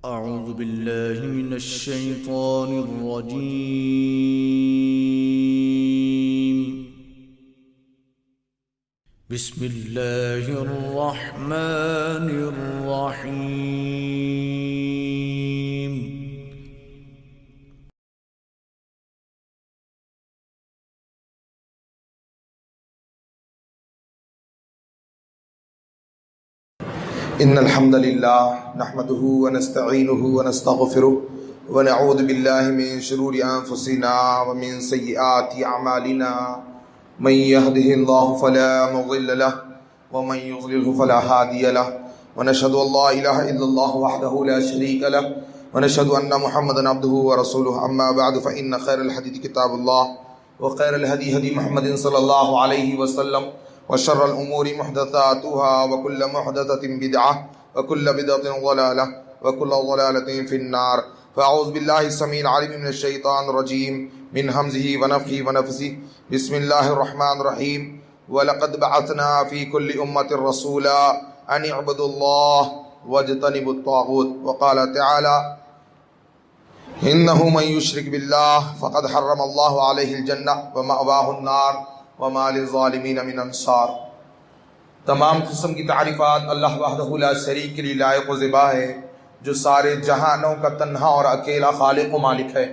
أعوذ بالله من الشيطان الرجيم. بسم الله الرحمن الرحيم. إن الحمد لله نحمده ونستعينه ونستغفره ونعوذ بالله من شرور أنفسنا ومن سيئات أعمالنا من يهده الله فلا مضل له ومن يضلله فلا هادي له ونشهد أن لا إله إلا الله وحده لا شريك له ونشهد أن محمدا عبده ورسوله. أما بعد فإن خير الحديث كتاب الله وخير الهدي هدي محمد صلى الله عليه وسلم وشر الأمور محدثاتها وكل محدثة بدعة وكل بدعة ضلالة وكل ضلالة في النار. فأعوذ بالله السميع العليم من الشيطان الرجيم من همزه ونفخه ونفثه. بسم الله الرحمن الرحيم. ولقد بعثنا في كل أمة رسولا أن اعبدوا الله واجتنبوا الطاغوت. وقال تعالى إنه من يشرك بالله فقد حرم الله عليه الجنة ومأواه النار وما للظالمین من انصار. تمام قسم کی تعریفات اللہ وحدہ لا شریک کے لیے لائق و زیبا ہے، جو سارے جہانوں کا تنہا اور اکیلا خالق و مالک ہے.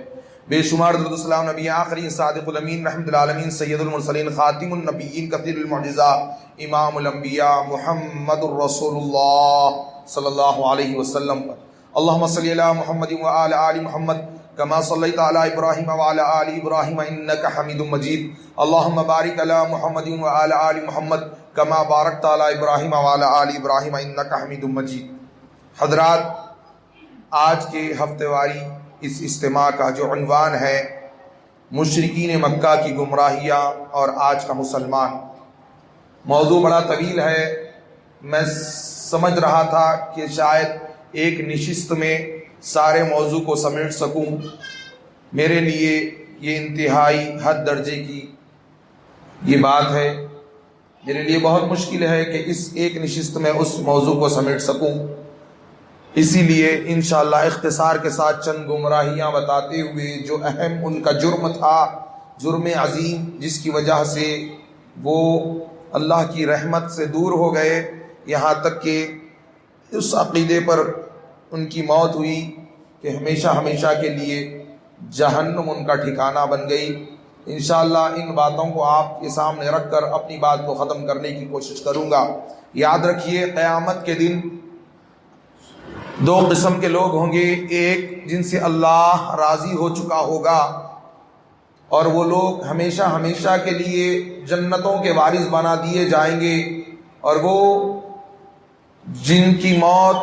بے شمار درود و سلام نبی آخری صادق الامین رحمت العالمین سید المرسلین خاتم النبیین کثیر المعجزہ امام الانبیاء محمد الرسول اللہ صلی اللہ علیہ وسلم پر. اللہم صلی علی محمد وآل آل محمد كما صليت على إبراهيم وعلى آل إبراهيم إنك حميد مجيد. اللهم بارك على محمد وعلى آل محمد كما باركت على إبراهيم وعلى آل إبراهيم إنك حميد مجيد. حضرات، آج کے ہفتے واری اس اجتماع کا جو عنوان ہے مشرکین مکہ کی گمراہیاں اور آج کا مسلمان، موضوع بڑا طویل ہے. میں سمجھ رہا تھا کہ شاید ایک نشست میں سارے موضوع کو سمیٹ سکوں. میرے لیے یہ انتہائی حد درجے کی یہ بات ہے. میرے لیے بہت مشکل ہے کہ اس ایک نشست میں اس موضوع کو سمیٹ سکوں. اسی لیے انشاءاللہ اختصار کے ساتھ چند گمراہیاں بتاتے ہوئے جو اہم ان کا جرم تھا، جرم عظیم جس کی وجہ سے وہ اللہ کی رحمت سے دور ہو گئے، یہاں تک کہ اس عقیدے پر ان کی موت ہوئی کہ ہمیشہ ہمیشہ کے لیے جہنم ان کا ٹھکانہ بن گئی. انشاءاللہ ان باتوں کو آپ کے سامنے رکھ کر اپنی بات کو ختم کرنے کی کوشش کروں گا. یاد رکھیے، قیامت کے دن دو قسم کے لوگ ہوں گے. ایک جن سے اللہ راضی ہو چکا ہوگا اور وہ لوگ ہمیشہ ہمیشہ کے لیے جنتوں کے وارث بنا دیے جائیں گے، اور وہ جن کی موت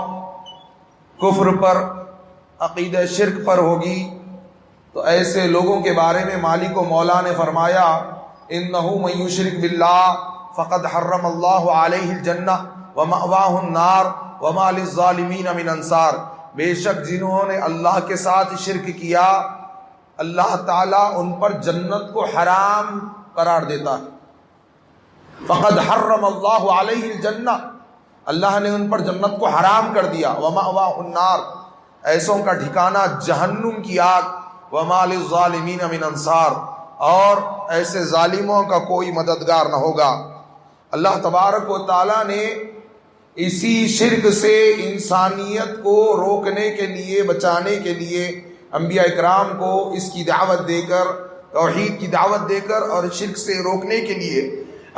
کفر پر، عقیدہ شرک پر ہوگی. تو ایسے لوگوں کے بارے میں مالک و مولا نے فرمایا انہ من یشرک باللہ فقد حرم اللہ علیہ الجنہ ومأواہ النار وما للظالمین من انصار. بے شک جنہوں نے اللہ کے ساتھ شرک کیا، اللہ تعالیٰ ان پر جنت کو حرام قرار دیتا ہے. فقد حرم اللہ علیہ الجنہ، اللہ نے ان پر جنت کو حرام کر دیا. ومأواہ النار، ایسوں کا ٹھکانہ جہنم کی آگ. وما للظالمین من انصار، اور ایسے ظالموں کا کوئی مددگار نہ ہوگا. اللہ تبارک و تعالیٰ نے اسی شرک سے انسانیت کو روکنے کے لیے، بچانے کے لیے انبیاء اکرام کو اس کی دعوت دے کر، توحید کی دعوت دے کر اور شرک سے روکنے کے لیے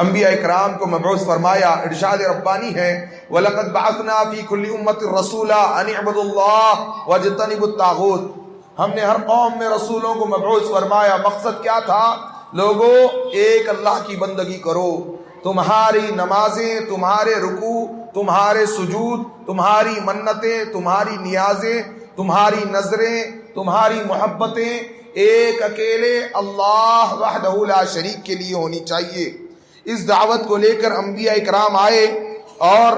انبیاء اکرام کو مبعوث فرمایا. ارشاد ربانی ہے وَلَقَدْ بَعَثْنَا فِي كُلِّ أُمَّةٍ رَسُولًا أَنِ اعْبُدُوا اللَّهَ وَاجْتَنِبُوا الطَّاغُوتَ. ہم نے ہر قوم میں رسولوں کو مبعوث فرمایا. مقصد کیا تھا؟ لوگو، ایک اللہ کی بندگی کرو. تمہاری نمازیں، تمہارے رکوع، تمہارے سجود، تمہاری منتیں، تمہاری نیازیں، تمہاری نظریں، تمہاری محبتیں ایک اکیلے اللہ وحدہ لا شریک کے لیے ہونی چاہیے. اس دعوت کو لے کر انبیاء اکرام آئے، اور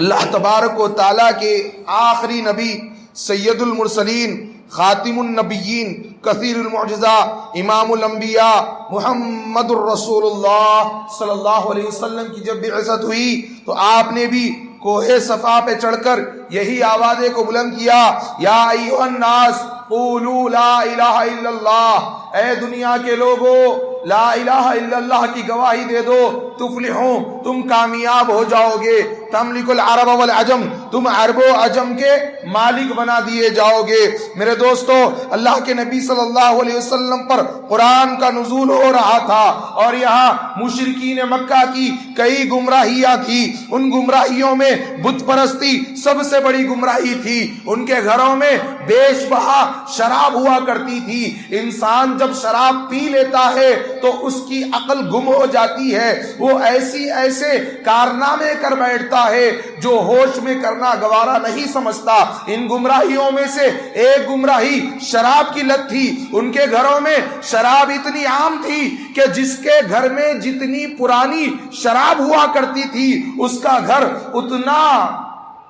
اللہ تبارک و تعالیٰ کے آخری نبی سید المرسلین خاتم النبیین کثیر المعجزہ امام الانبیاء محمد الرسول اللہ صلی اللہ علیہ وسلم کی جب بعثت ہوئی تو آپ نے بھی کوہ صفا پہ چڑھ کر یہی آوازیں کو بلند کیا، یا ایھا الناس قولوا لا الہ الا اللہ، اے دنیا کے لوگوں لا الہ الا اللہ کی گواہی دے دو، تفلحون، تم کامیاب ہو جاؤ گے، تملک العرب والعجم، تم عرب و عجم کے مالک بنا دیے جاؤ گے۔ میرے دوستو، اللہ کے نبی صلی اللہ علیہ وسلم پر قرآن کا نزول ہو رہا تھا، اور یہاں مشرکین مکہ کی کئی گمراہیاں تھی، ان گمراہیوں میں بت پرستی سب سے بڑی گمراہی تھی۔ ان کے گھروں میں بیش بہا شراب ہوا کرتی تھی، انسان جب شراب پی لیتا ہے تو اس کی عقل گم ہو جاتی ہے، وہ ایسے کارنامے کر بیٹھتا ہے جو ہوش میں کرنا گوارا نہیں سمجھتا۔ ان گمراہیوں میں سے ایک گمراہی شراب کی لت تھی۔ ان کے گھروں میں شراب اتنی عام تھی کہ جس کے گھر میں جتنی پرانی شراب ہوا کرتی تھی اس کا گھر اتنا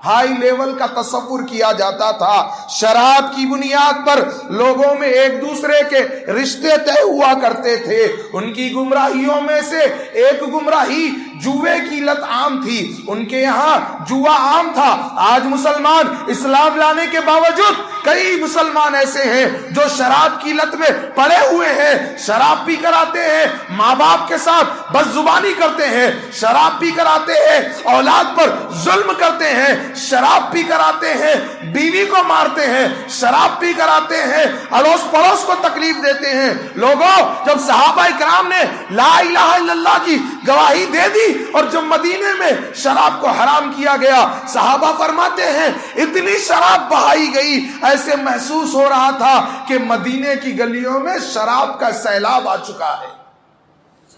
ہائی لیول کا تصور کیا جاتا تھا۔ شراب کی بنیاد پر لوگوں میں ایک دوسرے کے رشتے طے ہوا کرتے تھے۔ ان کی گمراہیوں میں سے ایک گمراہی جوے کی لت عام تھی، ان کے یہاں جوا عام تھا۔ آج مسلمان اسلام لانے کے باوجود کئی مسلمان ایسے ہیں جو شراب کی لت میں پڑے ہوئے ہیں، شراب پی کر آتے ہیں، ماں باپ کے ساتھ بد زبانی کرتے ہیں، شراب پی کر آتے ہیں، اولاد پر ظلم کرتے ہیں، شراب پی کر آتے ہیں، بیوی کو مارتے ہیں، شراب پی کر آتے ہیں، اڑوس پڑوس کو تکلیف دیتے ہیں۔ لوگوں، جب صحابہ کرام نے لا الہ الا اللہ کی گواہی دے دی اور جب مدینے میں شراب کو حرام کیا گیا، صحابہ فرماتے ہیں اتنی شراب بہائی گئی، ایسے محسوس ہو رہا تھا کہ مدینے کی گلیوں میں شراب کا سیلاب آ چکا ہے۔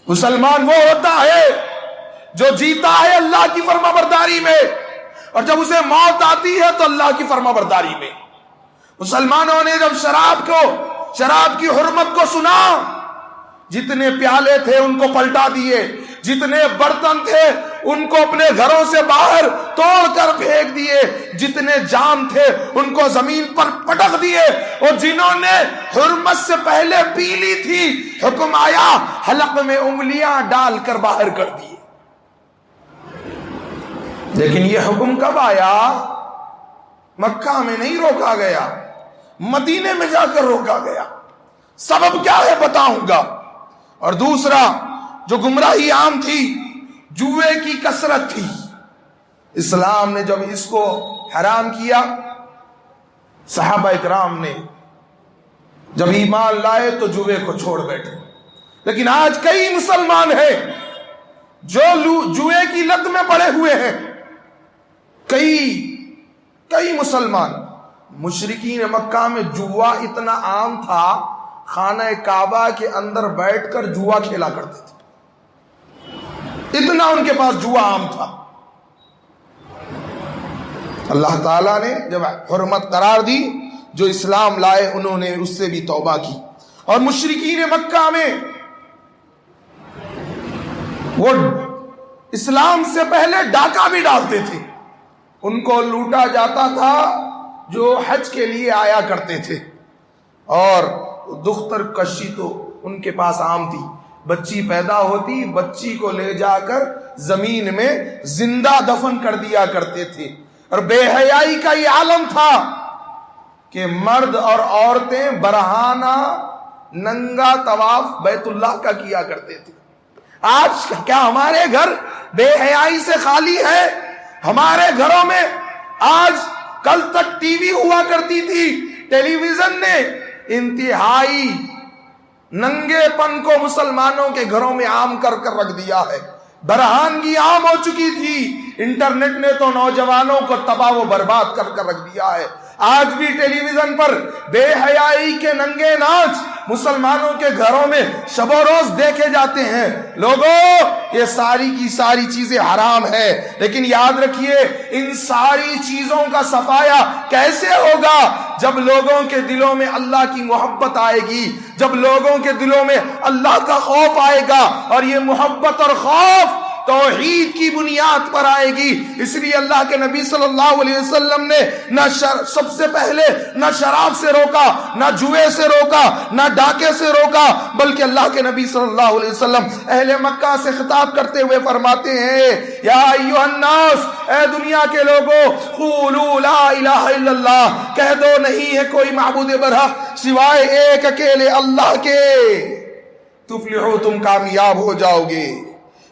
مسلمان وہ ہوتا ہے جو جیتا ہے اللہ کی فرما برداری میں، اور جب اسے موت آتی ہے تو اللہ کی فرما برداری میں۔ مسلمانوں نے جب شراب کی حرمت کو سنا، جتنے پیالے تھے ان کو پلٹا دیے، جتنے برتن تھے ان کو اپنے گھروں سے باہر توڑ کر پھینک دیے، جتنے جام تھے ان کو زمین پر پٹک دیے، اور جنہوں نے حرمت سے پہلے پی لی تھی حکم آیا حلق میں انگلیاں ڈال کر باہر کر دیے۔ لیکن یہ حکم کب آیا؟ مکہ میں نہیں روکا گیا، مدینے میں جا کر روکا گیا۔ سبب کیا ہے بتاؤں گا۔ اور دوسرا جو گمراہی عام تھی، جوے کی کثرت تھی۔ اسلام نے جب اس کو حرام کیا، صحابہ اکرام نے جب ایمان لائے تو جوے کو چھوڑ بیٹھے۔ لیکن آج کئی مسلمان ہیں جو جوے کی لت میں پڑے ہوئے ہیں۔ کئی مسلمان، مشرکین مکہ میں جوا اتنا عام تھا، خانہ کعبہ کے اندر بیٹھ کر جوا کھیلا کرتے تھے، اتنا ان کے پاس جوا عام تھا۔ اللہ تعالیٰ نے جب حرمت قرار دی، جو اسلام لائے انہوں نے اس سے بھی توبہ کی۔ اور مشرکین مکہ میں وہ اسلام سے پہلے ڈاکہ بھی ڈالتے تھے، ان کو لوٹا جاتا تھا جو حج کے لیے آیا کرتے تھے، اور دختر کشی تو ان کے پاس عام تھی۔ بچی پیدا ہوتی، بچی کو لے جا کر زمین میں زندہ دفن کر دیا کرتے تھے۔ اور بے حیائی کا یہ عالم تھا کہ مرد اور عورتیں برہانہ ننگا طواف بیت اللہ کا کیا کرتے تھے۔ آج کیا ہمارے گھر بے حیائی سے خالی ہے؟ ہمارے گھروں میں آج کل تک ٹی وی ہوا کرتی تھی، ٹیلی ویژن نے انتہائی ننگے پن کو مسلمانوں کے گھروں میں عام کر رکھ دیا ہے۔ برہانگی عام ہو چکی تھی، انٹرنیٹ نے تو نوجوانوں کو تباہ و برباد کر رکھ دیا ہے۔ آج بھی ٹیلی ویژن پر بے حیائی کے ننگے ناچ مسلمانوں کے گھروں میں شب و روز دیکھے جاتے ہیں۔ لوگوں، یہ ساری کی ساری چیزیں حرام ہیں، لیکن یاد رکھیے ان ساری چیزوں کا صفایا کیسے ہوگا؟ جب لوگوں کے دلوں میں اللہ کی محبت آئے گی، جب لوگوں کے دلوں میں اللہ کا خوف آئے گا، اور یہ محبت اور خوف توحید کی بنیاد پر آئے گی۔ اس لیے اللہ کے نبی صلی اللہ علیہ وسلم نے سب سے پہلے نہ شراب سے روکا، نہ جوئے سے روکا، نہ ڈاکے سے روکا، بلکہ اللہ کے نبی صلی اللہ علیہ وسلم اہل مکہ سے خطاب کرتے ہوئے فرماتے ہیں یا ایھا الناس، اے دنیا کے لوگوں، قولوا لا الہ الا اللہ، کہہ دو نہیں ہے کوئی معبود برحق سوائے ایک اکیلے اللہ کے، تفلحوا، تم کامیاب ہو جاؤ گے۔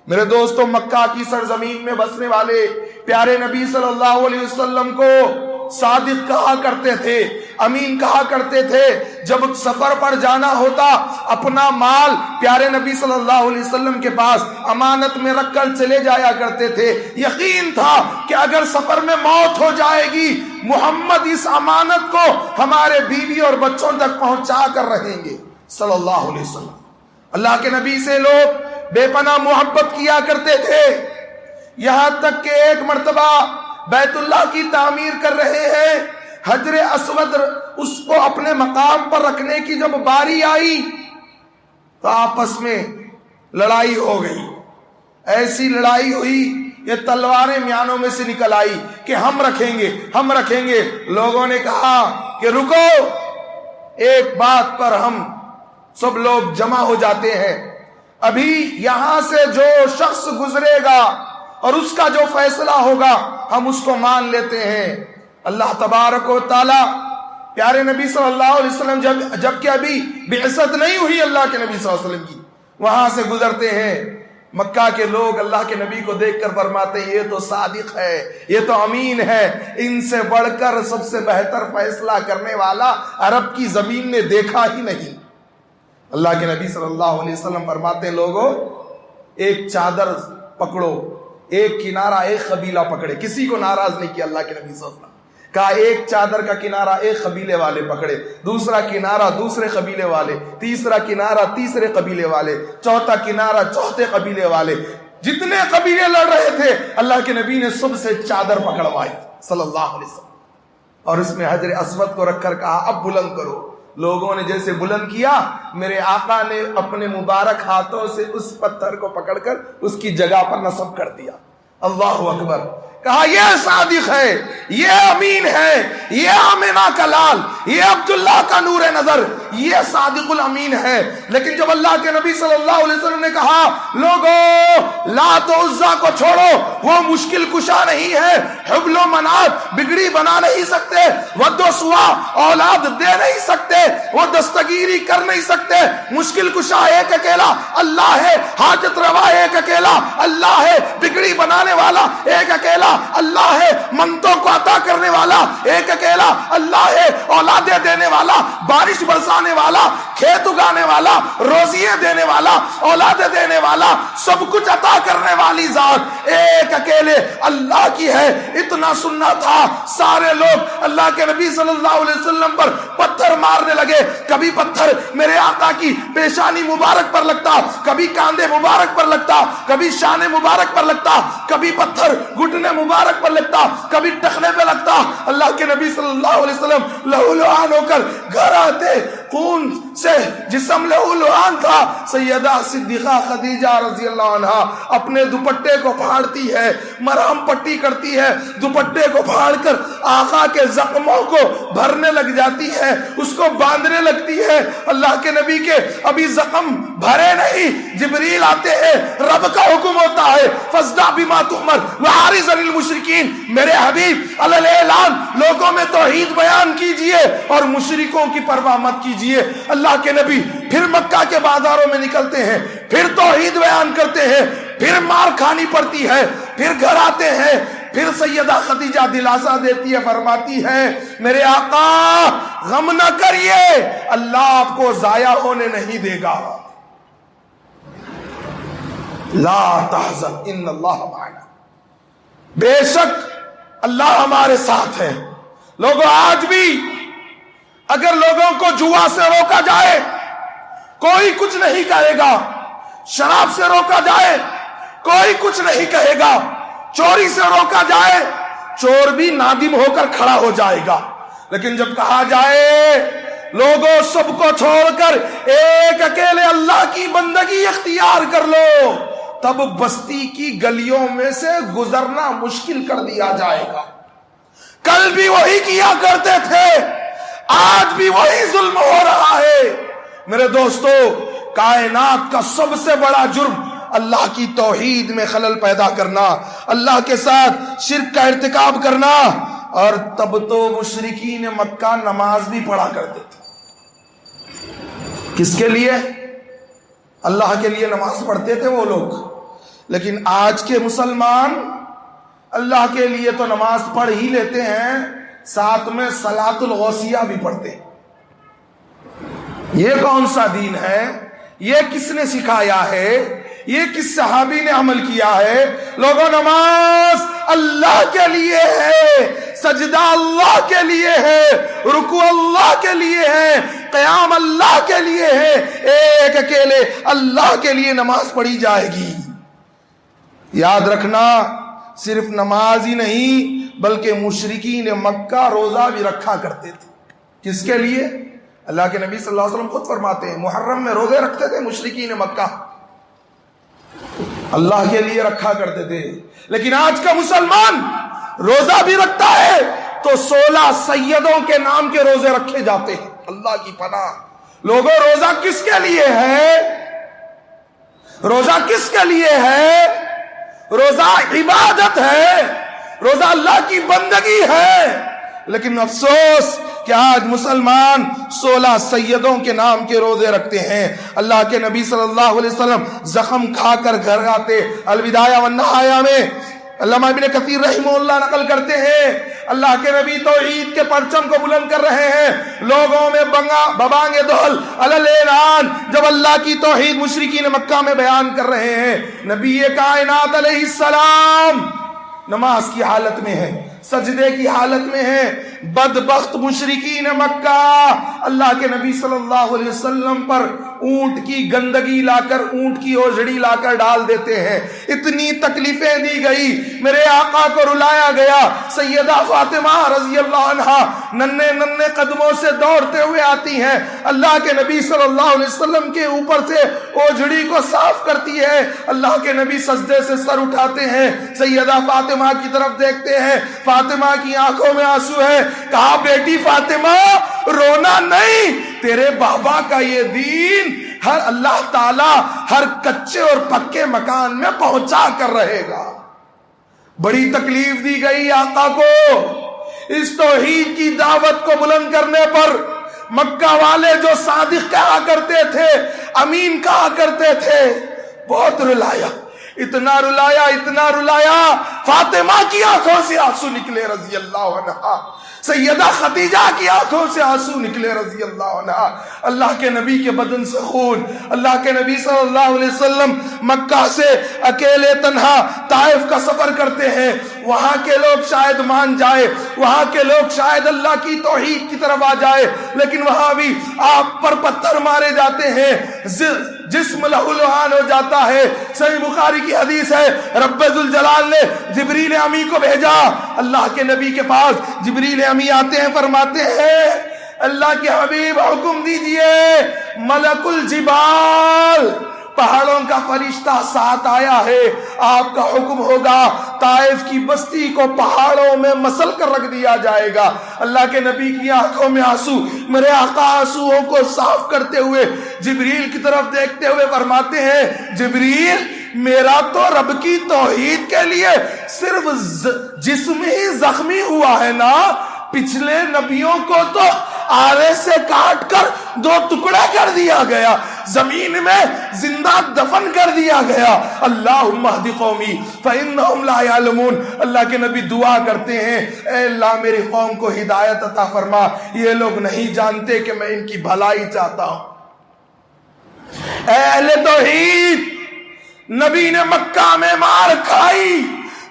میرے دوستوں، مکہ کی سرزمین میں بسنے والے پیارے نبی صلی اللہ علیہ وسلم کو صادق کہا کرتے تھے، امین کہا کرتے تھے۔ جب سفر پر جانا ہوتا اپنا مال پیارے نبی صلی اللہ علیہ وسلم کے پاس امانت میں رکھ کر چلے جایا کرتے تھے۔ یقین تھا کہ اگر سفر میں موت ہو جائے گی محمد اس امانت کو ہمارے بیوی اور بچوں تک پہنچا کر رہیں گے صلی اللہ علیہ وسلم۔ اللہ کے نبی سے لوگ بے پناہ محبت کیا کرتے تھے، یہاں تک کہ ایک مرتبہ بیت اللہ کی تعمیر کر رہے ہیں، حجر اسود اس کو اپنے مقام پر رکھنے کی جب باری آئی تو آپس میں لڑائی ہو گئی۔ ایسی لڑائی ہوئی یہ تلواریں میانوں میں سے نکل آئی کہ ہم رکھیں گے، ہم رکھیں گے۔ لوگوں نے کہا کہ رکو، ایک بات پر ہم سب لوگ جمع ہو جاتے ہیں، ابھی یہاں سے جو شخص گزرے گا اور اس کا جو فیصلہ ہوگا ہم اس کو مان لیتے ہیں۔ اللہ تبارک و تعالی پیارے نبی صلی اللہ علیہ وسلم جب کہ ابھی بعثت نہیں ہوئی اللہ کے نبی صلی اللہ علیہ وسلم کی، وہاں سے گزرتے ہیں۔ مکہ کے لوگ اللہ کے نبی کو دیکھ کر فرماتے ہیں یہ تو صادق ہے، یہ تو امین ہے، ان سے بڑھ کر سب سے بہتر فیصلہ کرنے والا عرب کی زمین نے دیکھا ہی نہیں۔ اللہ کے نبی صلی اللہ علیہ وسلم فرماتے ہیں لوگوں ایک چادر پکڑو، ایک کنارہ ایک قبیلہ پکڑے، کسی کو ناراض نہیں کیا اللہ کے نبی صلی اللہ علیہ وسلم، کہا ایک چادر کا کنارہ ایک قبیلے والے پکڑے، دوسرا کنارہ دوسرے قبیلے والے، تیسرا کنارہ تیسرے قبیلے والے، چوتھا کنارہ چوتھے قبیلے والے۔ جتنے قبیلے لڑ رہے تھے اللہ کے نبی نے سب سے چادر پکڑوائی صلی اللہ علیہ وسلم، اور اس میں حجر اسود کو رکھ کر کہا اب بلند کرو۔ لوگوں نے جیسے بلند کیا، میرے آقا نے اپنے مبارک ہاتھوں سے اس پتھر کو پکڑ کر اس کی جگہ پر نصب کر دیا۔ اللہ اکبر، کہا یہ صادق ہے، یہ امین ہے، یہ آمنہ کا لال، یہ عبداللہ کا نور نظر، یہ صادق الامین ہے۔ لیکن جب اللہ کے نبی صلی اللہ علیہ وسلم نے کہا لوگوں لات و عزا کو چھوڑو، وہ مشکل کشا نہیں ہے، حبل و منات بگڑی بنا نہیں سکتے، ود و سوا اولاد دے نہیں سکتے، وہ دستگیری کر نہیں سکتے، مشکل کشا ایک اکیلا اللہ ہے، حاجت روا ایک اکیلا اللہ ہے، بگڑی بنانے والا ایک اکیلا اللہ ہے، منتوں کو عطا کرنے والا ایک اکیلا اللہ ہے، اولادیں دینے والا، بارش برسانے والا، کھیت اگانے والا، روزیے دینے والا، اولادیں دینے والا، سب کچھ عطا کرنے والی ذات ایک اکیلے اللہ کی ہے۔ اتنا سننا تھا، سارے لوگ اللہ کے نبی صلی اللہ علیہ وسلم پر پتھر مارنے لگے۔ کبھی پتھر میرے آقا کی پیشانی مبارک پر لگتا، کبھی کاندھے مبارک پر لگتا، کبھی شان مبارک پر لگتا، کبھی پتھر گھٹنے مبارک پر لگتا، کبھی ٹخنے پہ لگتا۔ اللہ کے نبی صلی اللہ علیہ وسلم لہو لعان ہو کر گھر آتے، خون سے جسم لہو لعان تھا۔ سیدہ صدیقہ خدیجہ رضی اللہ عنہا اپنے دوپٹے کو پھاڑتی ہے، مرہم پٹی کرتی ہے، دوپٹے کو پھاڑ کر آقا کے زخموں کو بھرنے لگ جاتی ہے، اس کو باندھنے لگتی ہے۔ اللہ کے نبی کے ابھی زخم بھرے نہیں، جبریل آتے ہیں، رب کا حکم ہوتا ہے فاصدع بما تؤمر وأعرض عن المشرکین، میرے حبیب علی الاعلان لوگوں میں توحید بیان کیجئے اور مشرکوں کی پرواہ مت کیجئے۔ اللہ کے نبی پھر مکہ کے بازاروں میں نکلتے ہیں، پھر توحید بیان کرتے ہیں، پھر مار کھانی پڑتی ہے، پھر گھر آتے ہیں، پھر سیدہ خدیجہ دلاسا دیتی ہے، فرماتی ہے میرے آقا غم نہ کریے، اللہ آپ کو ضائع ہونے نہیں دے گا، لا تحزن ان اللہ معنا، بے شک اللہ ہمارے ساتھ ہے۔ لوگوں آج بھی اگر لوگوں کو جوا سے روکا جائے کوئی کچھ نہیں کہے گا، شراب سے روکا جائے کوئی کچھ نہیں کہے گا، چوری سے روکا جائے چور بھی نادم ہو کر کھڑا ہو جائے گا، لیکن جب کہا جائے لوگوں سب کو چھوڑ کر ایک اکیلے اللہ کی بندگی اختیار کر لو، تب بستی کی گلیوں میں سے گزرنا مشکل کر دیا جائے گا۔ کل بھی وہی کیا کرتے تھے، آج بھی وہی ظلم ہو رہا ہے۔ میرے دوستو، کائنات کا سب سے بڑا جرم اللہ کی توحید میں خلل پیدا کرنا، اللہ کے ساتھ شرک کا ارتکاب کرنا۔ اور تب تو مشرکین مکہ نماز بھی پڑھا کرتے تھے۔ کس کے لیے؟ اللہ کے لیے نماز پڑھتے تھے وہ لوگ۔ لیکن آج کے مسلمان اللہ کے لیے تو نماز پڑھ ہی لیتے ہیں، ساتھ میں صلاۃ الغوثیہ بھی پڑھتے ہیں۔ یہ کون سا دین ہے؟ یہ کس نے سکھایا ہے؟ یہ کس صحابی نے عمل کیا ہے؟ لوگوں، نماز اللہ کے لیے ہے، سجدہ اللہ کے لیے ہے، رکوع اللہ کے لیے ہے، قیام اللہ کے لیے ہے۔ ایک اکیلے اللہ کے لیے نماز پڑھی جائے گی۔ یاد رکھنا، صرف نماز ہی نہیں بلکہ مشرکین مکہ روزہ بھی رکھا کرتے تھے۔ کس کے لیے؟ اللہ کے نبی صلی اللہ علیہ وسلم خود فرماتے ہیں محرم میں روزے رکھتے تھے مشرکین مکہ، اللہ کے لیے رکھا کرتے تھے۔ لیکن آج کا مسلمان روزہ بھی رکھتا ہے تو 16 سیدوں کے نام کے روزے رکھے جاتے ہیں۔ اللہ کی پناہ۔ لوگوں، روزہ کس کے لیے ہے؟ روزہ کس کے لیے ہے؟ روزہ عبادت ہے، روزہ اللہ کی بندگی ہے۔ لیکن افسوس کہ آج مسلمان 16 سیدوں کے نام کے روزے رکھتے ہیں۔ اللہ کے نبی صلی اللہ علیہ وسلم زخم کھا کر گھر آتے۔ الوداع والنہایہ میں علامہ ابن کثیر رحمہ اللہ نقل کرتے ہیں، اللہ کے نبی توحید کے پرچم کو بلند کر رہے ہیں، لوگوں میں ببانگ دہل اعلان، جب اللہ کی توحید مشرکین مکہ میں بیان کر رہے ہیں۔ نبی کائنات علیہ السلام نماز کی حالت میں ہے، سجدے کی حالت میں ہے۔ بدبخت مشرکین مکہ اللہ کے نبی صلی اللہ علیہ وسلم پر اونٹ کی گندگی لا کر، اونٹ کی اوجڑی لا کر ڈال دیتے ہیں۔ اتنی تکلیفیں دی گئی، میرے آقا کو رلایا گیا۔ سیدہ فاطمہ رضی اللہ عنہا ننھے ننھے قدموں سے دوڑتے ہوئے آتی ہیں، اللہ کے نبی صلی اللہ علیہ وسلم کے اوپر سے اوجڑی کو صاف کرتی ہے۔ اللہ کے نبی سجدے سے سر اٹھاتے ہیں، سیدہ فاطمہ کی طرف دیکھتے ہیں، فاطمہ کی آنکھوں میں آنسو ہے۔ کہا، بیٹی فاطمہ رونا نہیں، تیرے بابا کا یہ دین ہر اللہ تعالی ہر کچے اور پکے مکان میں پہنچا کر رہے گا۔ بڑی تکلیف دی گئی آقا کو اس توحید کی دعوت کو بلند کرنے پر۔ مکہ والے جو صادق کہا کرتے تھے، امین کہا کرتے تھے، بہت رلایا، اتنا رلایا، اتنا رلایا، فاطمہ کی آنکھوں سے آنسو نکلے رضی اللہ عنہا، سیدہ خدیجہ کی آنکھوں سے آنسو نکلے رضی اللہ عنہا۔ اللہ کے نبی کے بدن سے خون۔ اللہ کے نبی صلی اللہ علیہ وسلم مکہ سے اکیلے تنہا طائف کا سفر کرتے ہیں۔ وہاں کے لوگ شاید مان جائے، وہاں کے لوگ شاید اللہ کی توحید کی طرف آ جائے، لیکن وہاں بھی آپ پر پتھر مارے جاتے ہیں، جسم لہولہان ہو جاتا ہے۔ صحیح بخاری کی حدیث ہے، رب ذوالجلال نے جبریل امی کو بھیجا اللہ کے نبی کے پاس۔ جبریل امی آتے ہیں، فرماتے ہیں اللہ کے حبیب حکم دیجئے، ملک الجبال پہاڑوں کا فرشتہ ساتھ آیا ہے، آپ کا حکم ہوگا طائف کی بستی کو پہاڑوں میں مسل کر رکھ دیا جائے گا۔ اللہ کے نبی کی آنکھوں میں آنسو، میرے آقا آنسوؤں کو صاف کرتے ہوئے جبریل کی طرف دیکھتے ہوئے فرماتے ہیں، جبریل میرا تو رب کی توحید کے لیے صرف جسم ہی زخمی ہوا ہے نا، پچھلے نبیوں کو تو آرے سے کاٹ کر 2 ٹکڑے کر دیا گیا، زمین میں زندہ دفن کر دیا گیا۔ اللہم اہد قومی فإنہم لا یعلمون۔ اللہ کے نبی دعا کرتے ہیں، اے اللہ میری قوم کو ہدایت عطا فرما، یہ لوگ نہیں جانتے کہ میں ان کی بھلائی چاہتا ہوں۔ اے اہل توحید، نبی نے مکہ میں مار کھائی،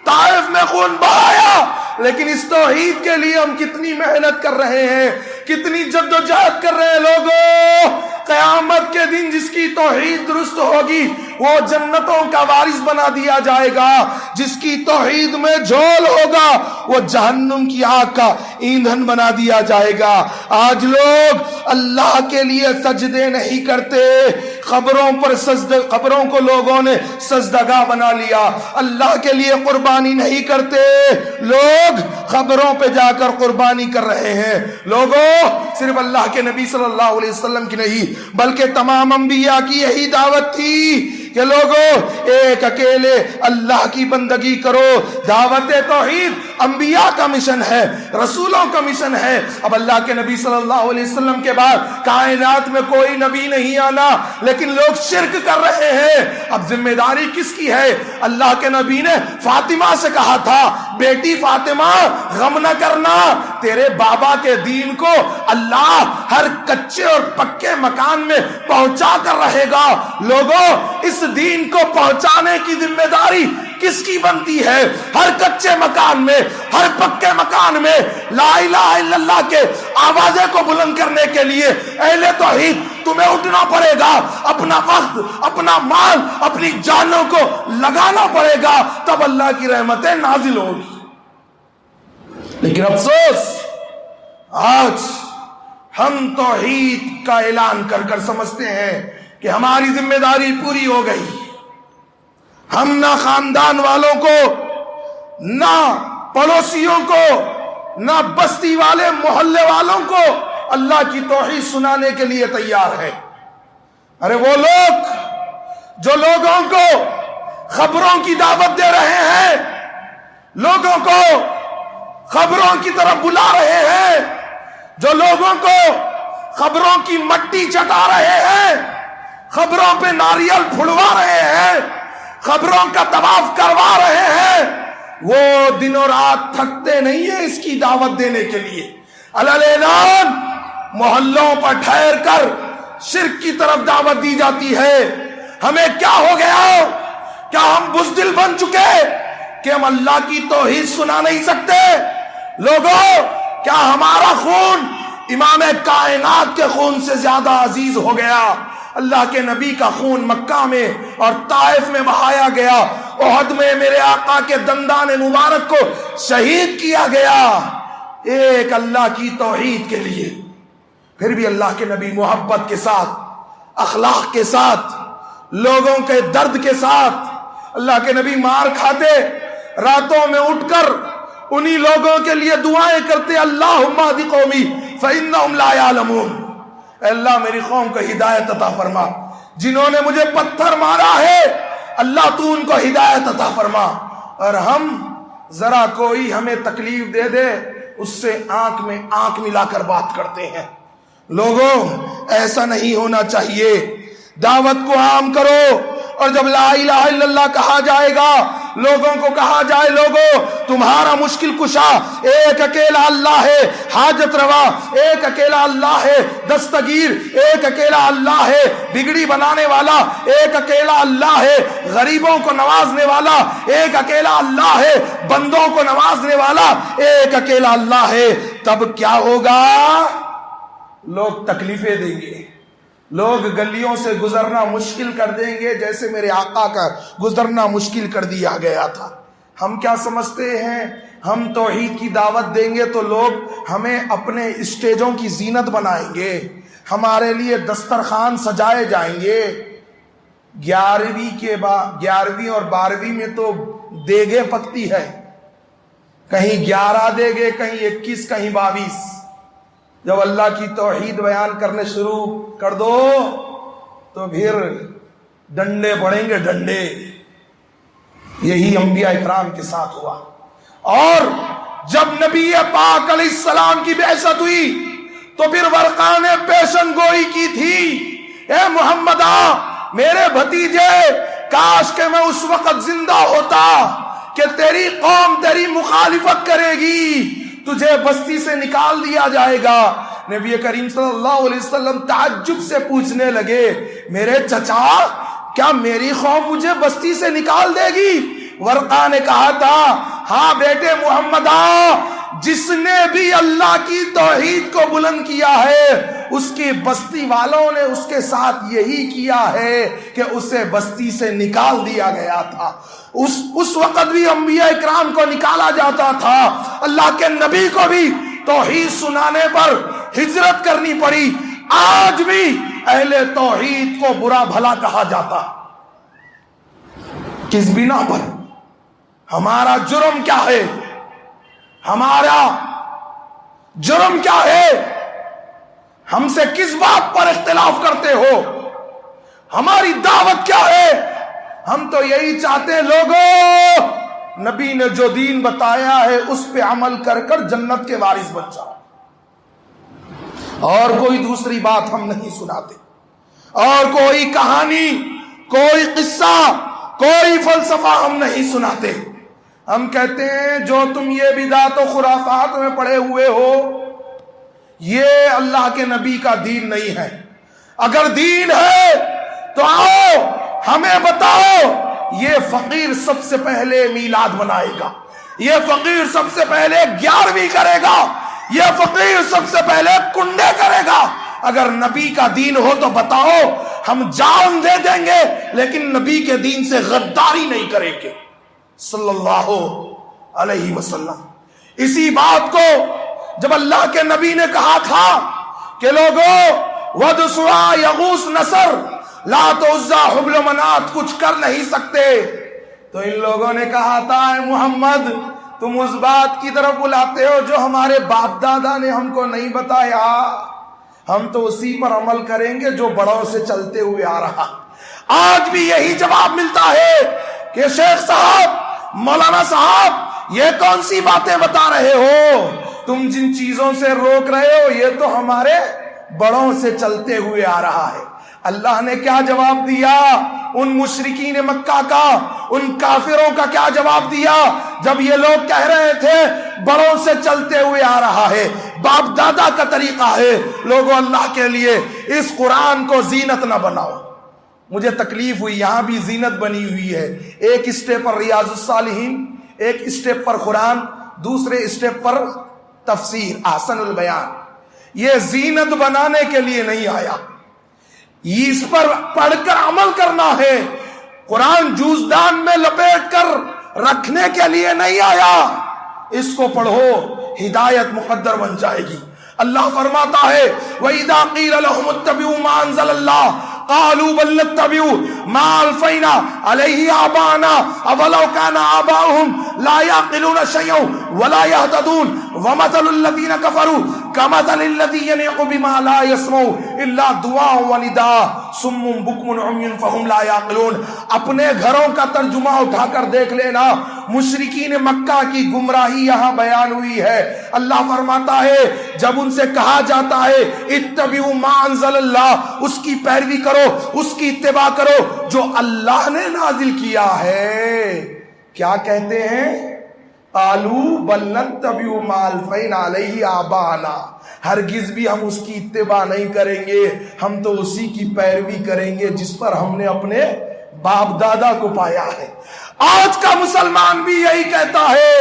طائف میں خون بہایا، لیکن اس توحید کے لیے ہم کتنی محنت کر رہے ہیں، کتنی جد و جہد کر رہے ہیں۔ لوگوں، قیامت کے دن جس کی توحید درست ہوگی وہ جنتوں کا وارث بنا دیا جائے گا، جس کی توحید میں جھول ہوگا وہ جہنم کی آگ کا ایندھن بنا دیا جائے گا۔ آج لوگ اللہ کے لیے سجدے نہیں کرتے، قبروں کو لوگوں نے سجدگاہ بنا لیا، اللہ کے لیے قربانی نہیں کرتے، لوگ قبروں پہ جا کر قربانی کر رہے ہیں۔ لوگوں، صرف اللہ کے نبی صلی اللہ علیہ وسلم کی نہیں بلکہ تمام انبیاء کی یہی دعوت تھی کہ لوگوں ایک اکیلے اللہ کی بندگی کرو۔ دعوت توحید انبیاء کا مشن ہے، رسولوں کا مشن ہے۔ اب اللہ کے نبی صلی اللہ علیہ وسلم کے بعد کائنات میں کوئی نبی نہیں آنا، لیکن لوگ شرک کر رہے ہیں۔ اب ذمہ داری کس کی ہے؟ اللہ کے نبی نے فاطمہ سے کہا تھا، بیٹی فاطمہ غم نہ کرنا، تیرے بابا کے دین کو اللہ ہر کچے اور پکے مکان میں پہنچا کر رہے گا۔ لوگوں، اس دین کو پہنچانے کی ذمہ داری کس کی بنتی ہے؟ ہر کچے مکان میں، ہر پکے مکان میں لا الہ الا اللہ کے آوازے کو بلند کرنے کے لیے اہل توحید تمہیں اٹھنا پڑے گا، اپنا وقت، اپنا مال، اپنی جانوں کو لگانا پڑے گا، تب اللہ کی رحمتیں نازل ہوگی۔ لیکن افسوس، آج ہم توحید کا اعلان کر کر سمجھتے ہیں کہ ہماری ذمہ داری پوری ہو گئی، ہم نہ خاندان والوں کو، نہ پڑوسیوں کو، نہ بستی والے محلے والوں کو اللہ کی توحید سنانے کے لیے تیار ہے۔ ارے وہ لوگ جو لوگوں کو خبروں کی دعوت دے رہے ہیں، لوگوں کو خبروں کی طرف بلا رہے ہیں، جو لوگوں کو خبروں کی مٹی چٹا رہے ہیں، خبروں پہ ناریل پھڑوا رہے ہیں، خبروں کا طواف کروا رہے ہیں، وہ دن اور رات تھکتے نہیں ہیں اس کی دعوت دینے کے لیے۔ اعلان محلوں پر ٹھہر کر شرک کی طرف دعوت دی جاتی ہے۔ ہمیں کیا ہو گیا؟ کیا ہم بزدل بن چکے کہ ہم اللہ کی توحید سنا نہیں سکتے؟ لوگوں، کیا ہمارا خون امام کائنات کے خون سے زیادہ عزیز ہو گیا؟ اللہ کے نبی کا خون مکہ میں اور طائف میں بہایا گیا، احد میں میرے آقا کے دندان مبارک کو شہید کیا گیا ایک اللہ کی توحید کے لیے۔ پھر بھی اللہ کے نبی محبت کے ساتھ، اخلاق کے ساتھ، لوگوں کے درد کے ساتھ، اللہ کے نبی مار کھاتے راتوں میں اٹھ کر انہی لوگوں کے لیے دعائیں کرتے، اللہم اہد قومی فإنہم لا یعلمون، اے اللہ میری قوم کو ہدایت عطا فرما، جنہوں نے مجھے پتھر مارا ہے اللہ تو ان کو ہدایت عطا فرما۔ اور ہم ذرا کوئی ہمیں تکلیف دے دے اس سے آنکھ میں آنکھ ملا کر بات کرتے ہیں۔ لوگوں، ایسا نہیں ہونا چاہیے۔ دعوت کو عام کرو، اور جب لا الہ الا اللہ کہا جائے گا، لوگوں کو کہا جائے لوگوں تمہارا مشکل کشا ایک اکیلا اللہ ہے، حاجت روا ایک اکیلا اللہ ہے، دستگیر ایک اکیلا اللہ ہے، بگڑی بنانے والا ایک اکیلا اللہ ہے، غریبوں کو نوازنے والا ایک اکیلا اللہ ہے، بندوں کو نوازنے والا ایک اکیلا اللہ ہے، تب کیا ہوگا؟ لوگ تکلیفیں دیں گے، لوگ گلیوں سے گزرنا مشکل کر دیں گے جیسے میرے آقا کا گزرنا مشکل کر دیا گیا تھا۔ ہم کیا سمجھتے ہیں؟ ہم توحید کی دعوت دیں گے تو لوگ ہمیں اپنے اسٹیجوں کی زینت بنائیں گے، ہمارے لیے دسترخوان سجائے جائیں گے۔ 11ویں اور 12ویں میں تو دیگیں پکتی ہے، کہیں 11 دیگے، کہیں 21، کہیں 22۔ جب اللہ کی توحید بیان کرنے شروع کر دو تو پھر ڈنڈے پڑیں گے، ڈنڈے۔ یہی انبیاء اکرام کے ساتھ ہوا۔ اور جب نبی پاک علیہ السلام کی بعثت ہوئی تو پھر ورقا نے پیشن گوئی کی تھی، اے محمدہ میرے بھتیجے، کاش کہ میں اس وقت زندہ ہوتا کہ تیری قوم تیری مخالفت کرے گی، تجھے بستی سے نکال دیا جائے گا۔ نبی کریم صلی اللہ علیہ وسلم تعجب سے پوچھنے لگے، میرے چچا کیا میری قوم مجھے بستی سے نکال دے گی؟ ورقا نے کہا تھا، ہاں بیٹے محمدہ، جس نے بھی اللہ کی توحید کو بلند کیا ہے اس کی بستی والوں نے اس کے ساتھ یہی کیا ہے کہ اسے بستی سے نکال دیا گیا تھا۔ اس وقت بھی انبیاء اکرام کو نکالا جاتا تھا، اللہ کے نبی کو بھی توحید سنانے پر ہجرت کرنی پڑی۔ آج بھی اہل توحید کو برا بھلا کہا جاتا؟ کس بنا پر؟ ہمارا جرم کیا ہے؟ ہمارا جرم کیا ہے؟ ہم سے کس بات پر اختلاف کرتے ہو؟ ہماری دعوت کیا ہے؟ ہم تو یہی چاہتے ہیں لوگوں، نبی نے جو دین بتایا ہے اس پہ عمل کر کر جنت کے وارث بن جاؤ، اور کوئی دوسری بات ہم نہیں سناتے، اور کوئی کہانی، کوئی قصہ، کوئی فلسفہ ہم نہیں سناتے۔ ہم کہتے ہیں جو تم یہ بدعات و خرافات میں پڑے ہوئے ہو، یہ اللہ کے نبی کا دین نہیں ہے۔ اگر دین ہے تو آؤ ہمیں بتاؤ، یہ فقیر سب سے پہلے میلاد منائے گا، یہ فقیر سب سے پہلے 11ویں کرے گا، یہ فقیر سب سے پہلے کنڈے کرے گا۔ اگر نبی کا دین ہو تو بتاؤ، ہم جان دے دیں گے لیکن نبی کے دین سے غداری نہیں کریں گے صلی اللہ علیہ وسلم۔ اسی بات کو جب اللہ کے نبی نے کہا تھا کہ لوگوں ود سوا یغوث نصر لات عزا حبل و منات کچھ کر نہیں سکتے، تو ان لوگوں نے کہا تھا اے محمد تم اس بات کی طرف بلاتے ہو جو ہمارے باپ دادا نے ہم کو نہیں بتایا، ہم تو اسی پر عمل کریں گے جو بڑوں سے چلتے ہوئے آ رہا۔ آج بھی یہی جواب ملتا ہے کہ شیخ صاحب، مولانا صاحب، یہ کون سی باتیں بتا رہے ہو؟ تم جن چیزوں سے روک رہے ہو یہ تو ہمارے بڑوں سے چلتے ہوئے آ رہا ہے۔ اللہ نے کیا جواب دیا ان مشرکین مکہ کا، ان کافروں کا کیا جواب دیا جب یہ لوگ کہہ رہے تھے بڑوں سے چلتے ہوئے آ رہا ہے، باپ دادا کا طریقہ ہے؟ لوگوں اللہ کے لیے اس قرآن کو زینت نہ بناؤ۔ مجھے تکلیف ہوئی، یہاں بھی زینت بنی ہوئی ہے، ایک اسٹیپ پر ریاض الصالحین، ایک اسٹیپ پر قرآن، دوسرے اسٹیپ پر تفسیر احسن البیان۔ یہ زینت بنانے کے لیے نہیں آیا، اس پر پڑھ کر عمل کرنا ہے۔ قرآن جوزدان میں لپیٹ کر رکھنے کے لیے نہیں آیا، اس کو پڑھو، ہدایت مقدر بن جائے گی۔ اللہ فرماتا ہے وَإِذَا قِيلَ لَهُمُ اتَّبِعُوا مَا أَنزَلَ اللَّهُ قَالُوا بَلْ نَتَّبِعُ مَا أَلْفَيْنَا عَلَيْهِ آبَاءَنَا أَوَلَوْ كَانَ آبَاؤُهُمْ لَا يَعْقِلُونَ شَيْئًا وَلَا يَهْتَدُونَ وَمَثَلُ الَّذِينَ كَفَرُوا كَمَثَلِ الَّذِي يَنِعُ بِمَا لَا يَسْمَعُ إِلَّا دُعَاءً وَنِدَاءً صُمٌّ بُكْمٌ عُمْيٌ فَهُمْ لَا يَعْقِلُونَ۔ اپنے گھروں کا ترجمہ اٹھا کر دیکھ لینا، مشرکین مکہ کی گمراہی یہاں بیان ہوئی ہے۔ اللہ فرماتا ہے جب ان سے کہا جاتا ہے اتبعوا ما انزل اللہ، اس کی پیروی کرو، اس کی اتباع کرو جو اللہ نے نازل کیا ہے، کیا کہتے ہیں؟ قالوا بل نتبع ما الفینا علیہ آباءنا، ہرگز بھی ہم اس کی اتباع نہیں کریں گے، ہم تو اسی کی پیروی کریں گے جس پر ہم نے اپنے باپ دادا کو پایا ہے۔ آج کا مسلمان بھی یہی کہتا ہے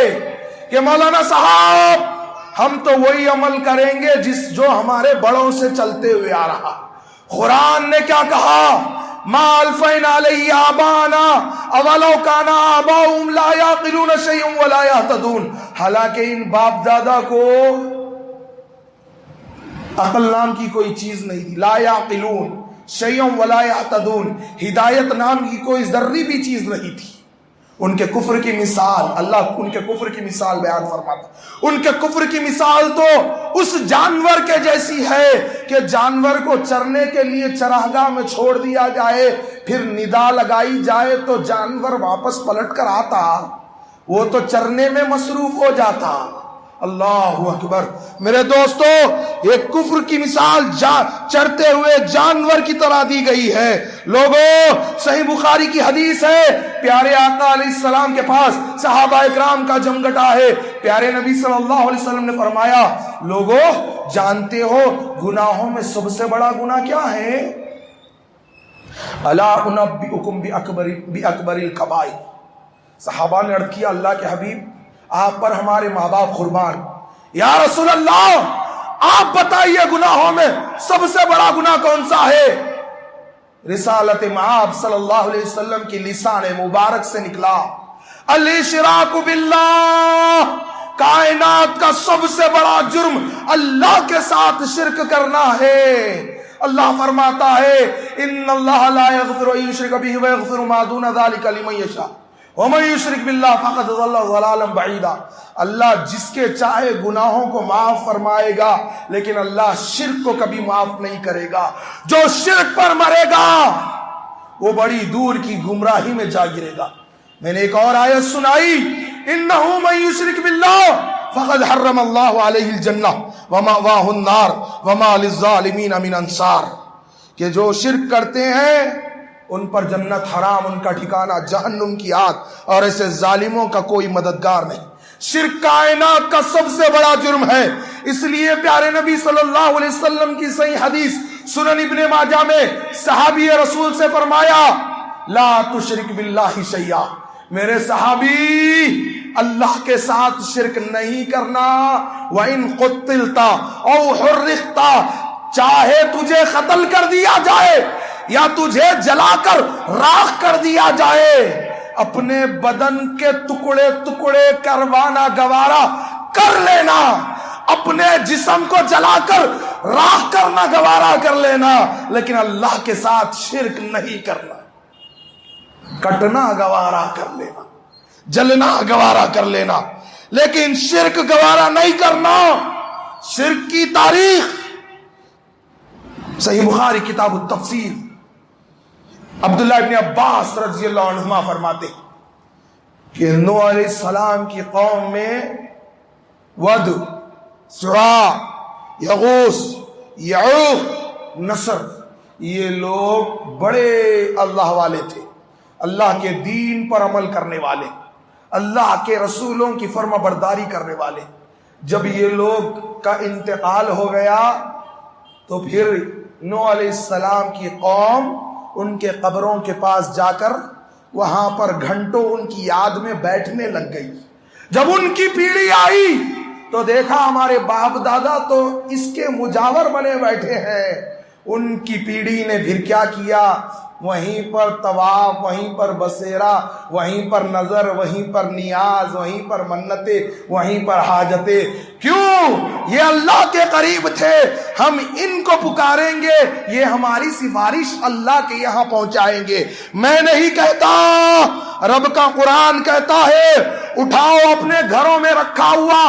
کہ مولانا صاحب ہم تو وہی عمل کریں گے جو ہمارے بڑوں سے چلتے ہوئے آ رہا۔ قرآن نے کیا کہا؟ ما الفینا علیہ آباءنا اولو کان آباؤہم لا یعقلون شیئا ولا یہتدون۔ حالانکہ ان باپ دادا کو عقل نام کی کوئی چیز نہیں تھی، لا یعقلون شیئا ولا یہتدون، ہدایت نام کی کوئی ذرہ بھی چیز نہیں تھی۔ ان کے کفر کی مثال، اللہ ان کے کفر کی مثال بیان فرماتا، ان کے کفر کی مثال تو اس جانور کے جیسی ہے کہ جانور کو چرنے کے لیے چراگاہ میں چھوڑ دیا جائے، پھر ندا لگائی جائے تو جانور واپس پلٹ کر آتا، وہ تو چرنے میں مصروف ہو جاتا۔ اللہ اکبر میرے دوستو، یہ کفر کی مثال چرتے ہوئے جانور کی طرح دی گئی ہے۔ لوگوں صحیح بخاری کی حدیث ہے، پیارے آقا علیہ السلام کے پاس صحابہ اکرام کا جمگٹا ہے، پیارے نبی صلی اللہ علیہ وسلم نے فرمایا لوگوں جانتے ہو گناہوں میں سب سے بڑا گناہ کیا ہے؟ الا انبئکم باکبر الکبائر۔ صحابہ نے عرض کیا اللہ کے حبیب آپ پر ہمارے ماں باپ قربان، یا رسول اللہ آپ بتائیے گناہوں میں سب سے بڑا گناہ کون سا ہے؟ رسالت معاب صلی اللہ علیہ وسلم کی لسان مبارک سے نکلا الاشراک باللہ، کائنات کا سب سے بڑا جرم اللہ کے ساتھ شرک کرنا ہے۔ اللہ فرماتا ہے ان اللہ لا یغفر ان یشرک بہ ویغفر ما دون ذلک لمن یشاء ومن یشرک باللہ فقد ضل ضلالا بعیدا. اللہ جس کے چاہے گناہوں کو معاف فرمائے گا لیکن اللہ شرک کو کبھی معاف نہیں کرے گا. جو شرک پر مرے گا وہ بڑی دور کی گمراہی میں جا گرے گا. میں نے ایک اور آیت سنائی انہ من یشرک باللہ فقد حرم اللہ علیہ الجنہ ومأواہ النار وما للظالمین من انصار. کہ جو شرک کرتے ہیں ان پر جنت حرام، ان کا ٹھکانہ جہنم کی آگ، اور ایسے ظالموں کا کوئی مددگار نہیں. شرک کائنات کا سب سے بڑا جرم ہے. اس لیے پیارے نبی صلی اللہ علیہ وسلم کی صحیح حدیث سنن ابن ماجہ میں صحابی رسول سے فرمایا لا تشرک باللہ شیئا، میرے صحابی اللہ کے ساتھ شرک نہیں کرنا. وَإِن قُتِّلْتَ أَوْ حُرِّقْتَ، چاہے تجھے قتل کر دیا جائے یا تجھے جلا کر راکھ کر دیا جائے، اپنے بدن کے ٹکڑے ٹکڑے کروانا گوارا کر لینا، اپنے جسم کو جلا کر راکھ کرنا گوارا کر لینا، لیکن اللہ کے ساتھ شرک نہیں کرنا. کٹنا گوارا کر لینا، جلنا گوارا کر لینا، لیکن شرک گوارا نہیں کرنا. شرک کی تاریخ صحیح بخاری کتاب التفسیر عبداللہ ابن عباس رضی اللہ عنہما فرماتے کہ نوح علیہ السلام کی قوم میں ود، سواع، یغوث، یعوق، نصر، یہ لوگ بڑے اللہ والے تھے، اللہ کے دین پر عمل کرنے والے، اللہ کے رسولوں کی فرما برداری کرنے والے. جب یہ لوگ کا انتقال ہو گیا تو پھر نوح علیہ السلام کی قوم ان کے قبروں کے پاس جا کر وہاں پر گھنٹوں ان کی یاد میں بیٹھنے لگ گئی. جب ان کی پیڑھی آئی تو دیکھا ہمارے باپ دادا تو اس کے مجاور بنے بیٹھے ہیں. ان کی پیڑھی نے پھر کیا کیا، وہیں پر طواف، وہیں پر بسیرا، وہیں پر نظر، وہیں پر نیاز، وہیں پر منتیں، وہیں پر حاجتیں. کیوں؟ یہ اللہ کے قریب تھے، ہم ان کو پکاریں گے، یہ ہماری سفارش اللہ کے یہاں پہنچائیں گے. میں نہیں کہتا، رب کا قرآن کہتا ہے اٹھاؤ اپنے گھروں میں رکھا ہوا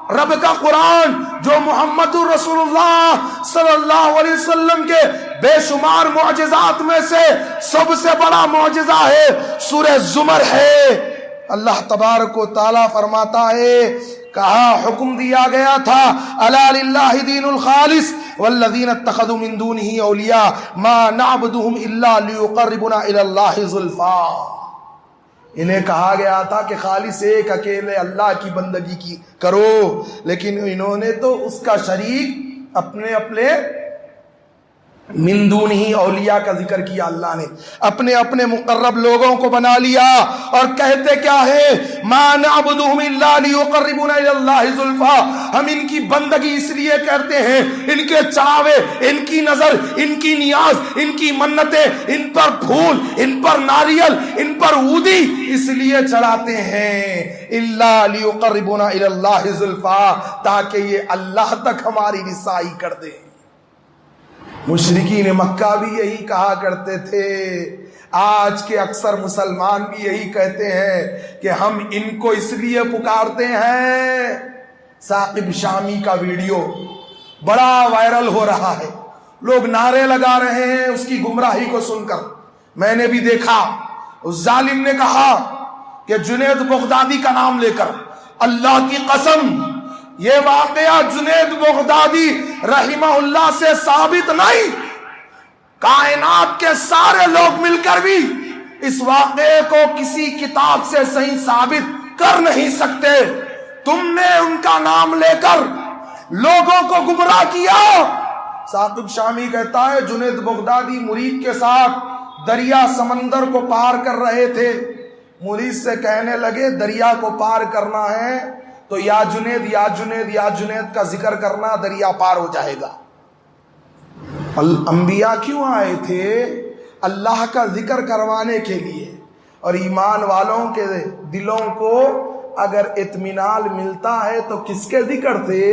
رب کا قرآن جو محمد رسول اللہ صلی اللہ علیہ وسلم کے بے شمار معجزات میں سے سب سے بڑا معجزہ ہے، سورہ زمر ہے. اللہ تبارک و تعالیٰ فرماتا ہے، کہا حکم دیا گیا تھا الا للہ دین الخالص والذین اتخذوا من دونہ اولیاء ما نعبدهم الا لیقربنا الی اللہ زلفا. انہیں کہا گیا تھا کہ خالص ایک اکیلے اللہ کی بندگی کی کرو، لیکن انہوں نے تو اس کا شریک اپنے اپنے من دون ہی اولیاء کا ذکر کیا. اللہ نے اپنے اپنے مقرب لوگوں کو بنا لیا اور کہتے کیا ہے، ما نعبدهم الا لیقربونا الی اللہ زلفا. ہم ان کی بندگی اس لیے کرتے ہیں، ان کے چڑھاوے، ان کی نظر، ان کی نیاز، ان کی منتیں، ان پر پھول، ان پر ناریل، ان پر عودی اس لیے چڑھاتے ہیں، الا لیقربونا الی اللہ زلفا، تاکہ یہ اللہ تک ہماری رسائی کر دیں. مشرکین مکہ بھی یہی کہا کرتے تھے، آج کے اکثر مسلمان بھی یہی کہتے ہیں کہ ہم ان کو اس لیے پکارتے ہیں. ثاقب شامی کا ویڈیو بڑا وائرل ہو رہا ہے، لوگ نعرے لگا رہے ہیں اس کی گمراہی کو سن کر. میں نے بھی دیکھا اس ظالم نے کہا کہ جنید بغدادی کا نام لے کر اللہ کی قسم یہ واقعہ جنید بغدادی رحمہ اللہ سے ثابت نہیں، کائنات کے سارے لوگ مل کر بھی اس واقعے کو کسی کتاب سے صحیح ثابت کر نہیں سکتے. تم نے ان کا نام لے کر لوگوں کو گمراہ کیا. ثاقب شامی کہتا ہے جنید بغدادی مرید کے ساتھ دریا سمندر کو پار کر رہے تھے، مرید سے کہنے لگے دریا کو پار کرنا ہے تو یا جنید یا جنید یا جنید کا ذکر کرنا، دریا پار ہو جائے گا. انبیاء کیوں آئے تھے؟ اللہ کا ذکر کروانے کے لیے. اور ایمان والوں کے دلوں کو اگر اطمینان ملتا ہے تو کس کے ذکر سے؟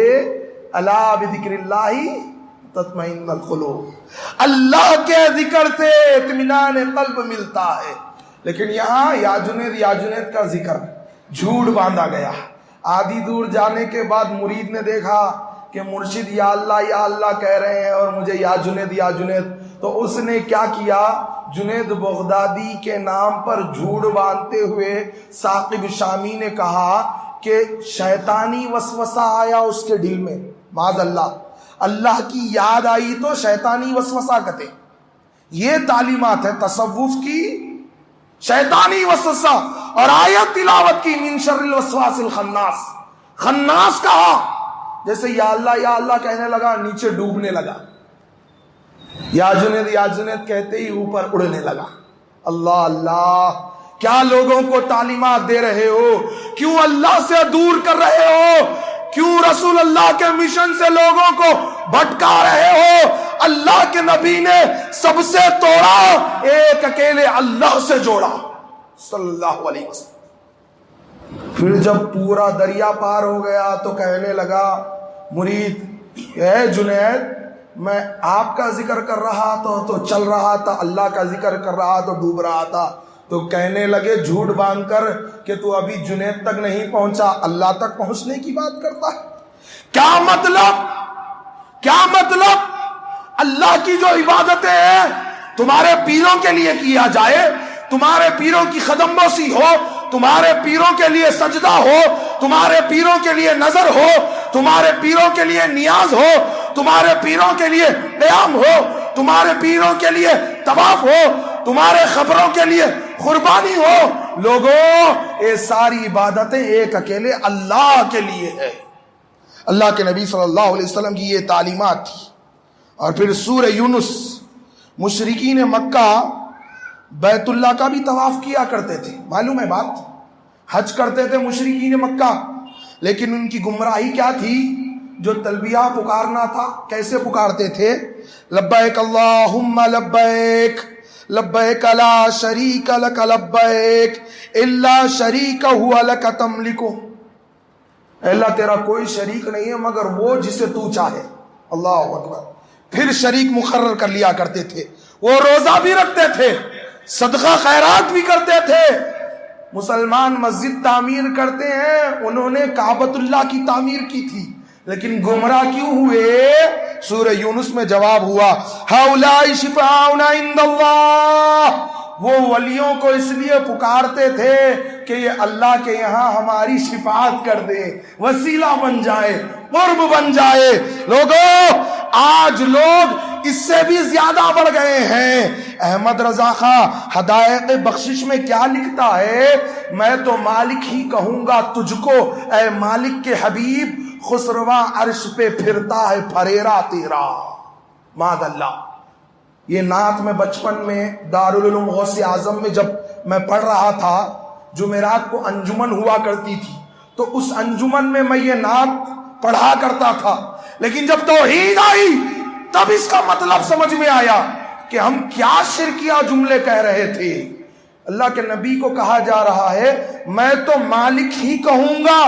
الا بذکر اللہ تطمئن القلوب، اللہ کے ذکر سے اطمینان قلب ملتا ہے۔ لیکن یہاں یا جنید کا ذکر جھوٹ باندھا گیا۔ آدھی دور جانے کے بعد مرید نے دیکھا کہ مرشد یا اللہ کہہ رہے ہیں اور مجھے یا جنید، تو اس نے کیا کیا، جنید بغدادی کے نام پر جھوٹ باندھتے ہوئے ثاقب شامی نے کہا کہ شیطانی وسوسہ آیا اس کے دل میں، معاذ اللہ کی یاد آئی تو شیطانی وسوسہ کہتے۔ یہ تعلیمات ہے تصوف کی، شیطانی وسوسہ، اور آیت تلاوت کی من شر الوسواس الخناس۔ خناس کہا، جیسے یا اللہ کہنے لگا نیچے ڈوبنے لگا، یا جنید کہتے ہی اوپر اڑنے لگا۔ اللہ کیا لوگوں کو تعلیمات دے رہے ہو، کیوں اللہ سے دور کر رہے ہو، کیوں رسول اللہ کے مشن سے لوگوں کو بھٹکا رہے ہو۔ اللہ کے نبی نے سب سے توڑا، ایک اکیلے اللہ سے جوڑا صلی اللہ علیہ وسلم۔ پھر جب پورا دریا پار ہو گیا تو کہنے لگا مرید، اے جنید میں آپ کا ذکر کر رہا تھا تو چل رہا تھا، اللہ کا ذکر کر رہا تو ڈوب رہا تھا۔ تو کہنے لگے جھوٹ باندھ کر کہ تو ابھی جنید تک نہیں پہنچا، اللہ تک پہنچنے کی بات کرتا ہے۔ کیا مطلب اللہ کی جو عبادتیں ہیں تمہارے پیروں کے لیے کیا جائے، تمہارے پیروں کی قدم بوسی ہو، تمہارے پیروں کے لیے سجدہ ہو، تمہارے پیروں کے لیے نظر ہو، تمہارے پیروں کے لیے نیاز ہو، تمہارے پیروں کے لیے قیام ہو، تمہارے پیروں کے لیے طواف ہو، تمہارے خبروں کے لیے قربانی ہو، لوگوں یہ ساری عبادتیں ایک اکیلے اللہ کے لیے ہے۔ اللہ کے نبی صلی اللہ علیہ وسلم کی یہ تعلیمات تھی۔ اور پھر سورہ یونس، مشرکین مکہ بیت اللہ کا بھی طواف کیا کرتے تھے، معلوم ہے بات، حج کرتے تھے مشرکین مکہ، لیکن ان کی گمراہی کیا تھی، جو تلبیہ پکارنا تھا کیسے پکارتے تھے، لبیک اللہم لبیک لبیک لا شریک لک لبیک الا شریک ہوا لک تملکو، اللہ تیرا کوئی شریک نہیں ہے مگر وہ جسے تو چاہے، اللہ اکبر۔ پھر شریک مقرر کر لیا کرتے تھے، وہ روزہ بھی رکھتے تھے، صدقہ خیرات بھی کرتے تھے۔ مسلمان مسجد تعمیر کرتے ہیں، انہوں نے کعبۃ اللہ کی تعمیر کی تھی، لیکن گمراہ کیوں ہوئے؟ سورہ یونس میں جواب ہوا، ہؤلاء شفاعنا عند اللہ، وہ ولیوں کو اس لیے پکارتے تھے کہ یہ اللہ کے یہاں ہماری شفاعت کر دے، وسیلہ بن جائے، قرب بن جائے۔ لوگوں آج لوگ اس سے بھی زیادہ بڑھ گئے ہیں۔ احمد رضا خان ہدایت بخشش میں کیا لکھتا ہے، میں تو مالک ہی کہوں گا تجھ کو اے مالک کے حبیب، خسرواں عرش پہ پھرتا ہے پھریرا تیرا، معاذ اللہ۔ یہ نعت میں بچپن میں دارالعلوم غوث اعظم میں جب میں پڑھ رہا تھا، جمعرات کو انجمن ہوا کرتی تھی، تو اس انجمن میں یہ نعت پڑھا کرتا تھا، لیکن جب توحید آئی تب اس کا مطلب سمجھ میں آیا کہ ہم کیا شرکیہ جملے کہہ رہے تھے۔ اللہ کے نبی کو کہا جا رہا ہے میں تو مالک ہی کہوں گا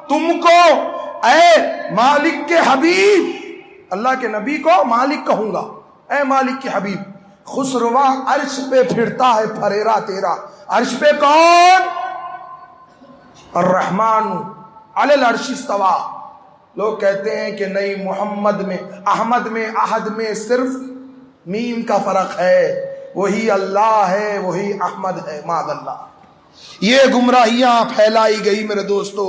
تم کو اے مالک کے حبیب، اللہ کے نبی کو مالک کہوں گا اے مالک کے حبیب، خسرواں عرش پہ پھرتا ہے پھریرا تیرا۔ عرش پہ کون؟ الرحمن علی العرش استویٰ۔ لوگ کہتے ہیں کہ نہیں، محمد میں، احمد میں، احد میں صرف میم کا فرق ہے، وہی اللہ ہے، وہی احمد ہے، معاذ اللہ۔ یہ گمراہیاں پھیلائی گئی میرے دوستو۔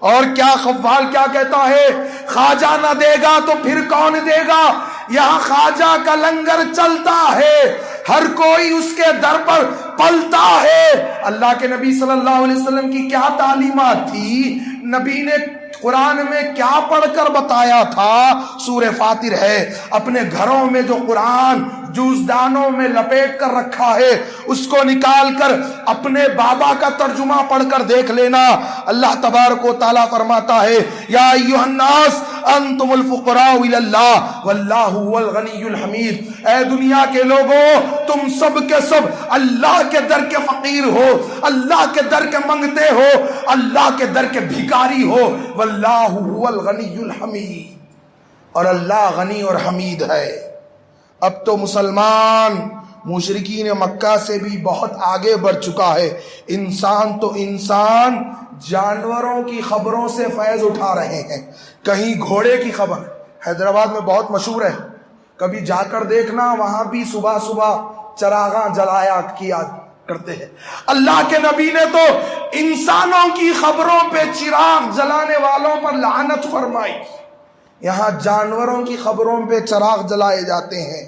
اور کیا قوال کیا کہتا ہے، خواجہ نہ دے گا تو پھر کون دے گا، یہاں خواجہ کا لنگر چلتا ہے، ہر کوئی اس کے در پر پلتا ہے۔ اللہ کے نبی صلی اللہ علیہ وسلم کی کیا تعلیمات تھی، نبی نے قرآن میں کیا پڑھ کر بتایا تھا، سورہ فاتر ہے۔ اپنے گھروں میں جو قرآن جوزدانوں میں لپیٹ کر رکھا ہے اس کو نکال کر اپنے بابا کا ترجمہ پڑھ کر دیکھ لینا۔ اللہ تبارک و تعالیٰ فرماتا ہے یا ایھا الناس انتم الفقراء الی اللہ واللہ هو الغنی الحمید، اے دنیا کے لوگوں تم سب کے سب اللہ کے در کے فقیر ہو، اللہ کے در کے منگتے ہو، اللہ کے در کے بھکاری ہو، واللہ هو الغنی الحمید۔ اور اللہ غنی اور حمید ہے۔ اب تو مسلمان مشرکین مکہ سے بھی بہت آگے بڑھ چکا ہے۔ انسان تو انسان جانوروں کی خبروں سے فیض اٹھا رہے ہیں۔ کہیں گھوڑے کی خبر حیدرآباد میں بہت مشہور ہے، کبھی جا کر دیکھنا، وہاں بھی صبح صبح چراغاں جلایا کیا کرتے ہیں۔ اللہ کے نبی نے تو انسانوں کی خبروں پہ چراغ جلانے والوں پر لعنت فرمائی، یہاں جانوروں کی خبروں پہ چراغ جلائے جاتے ہیں۔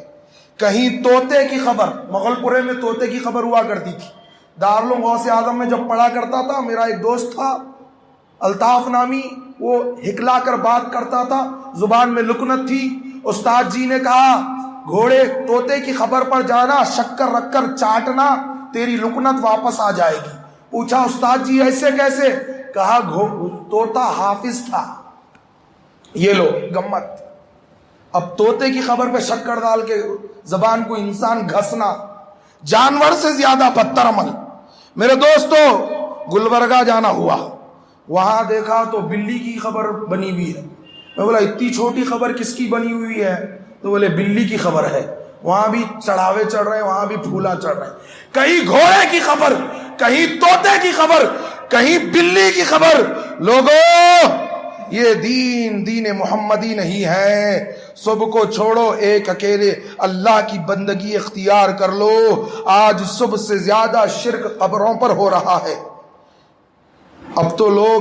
کہیں طوطے کی خبر، مغل پورے میں طوطے کی خبر ہوا کرتی تھی۔ دارالعلوم غوث اعظم میں جب پڑھا کرتا تھا، میرا ایک دوست تھا الطاف نامی، وہ ہکلا کر بات کرتا تھا، زبان میں لکنت تھی۔ استاد جی نے کہا گھوڑے طوطے کی خبر پر جانا، شکر رکھ کر چاٹنا، تیری لکنت واپس آ جائے گی۔ پوچھا استاد جی ایسے کیسے؟ کہا طوطا حافظ تھا۔ یہ لو گمت، اب طوطے کی خبر پہ شکر ڈال کے زبان کو انسان گھسنا، جانور سے زیادہ بدتر عمل۔ میرے دوستو گلبرگہ جانا ہوا، وہاں دیکھا تو بلی کی خبر بنی ہوئی ہے۔ میں بولا اتنی چھوٹی خبر کس کی بنی ہوئی ہے؟ تو بولے بلی کی خبر ہے۔ وہاں بھی چڑھاوے چڑھ رہے ہیں، وہاں بھی پھولا چڑھ رہے ہیں، کہیں گھوڑے کی خبر، کہیں طوطے کی خبر، کہیں بلی کی خبر۔ لوگوں یہ دین محمدی نہیں ہے۔ سب کو چھوڑو، ایک اکیلے اللہ کی بندگی اختیار کر لو۔ آج سب سے زیادہ شرک قبروں پر ہو رہا ہے۔ اب تو لوگ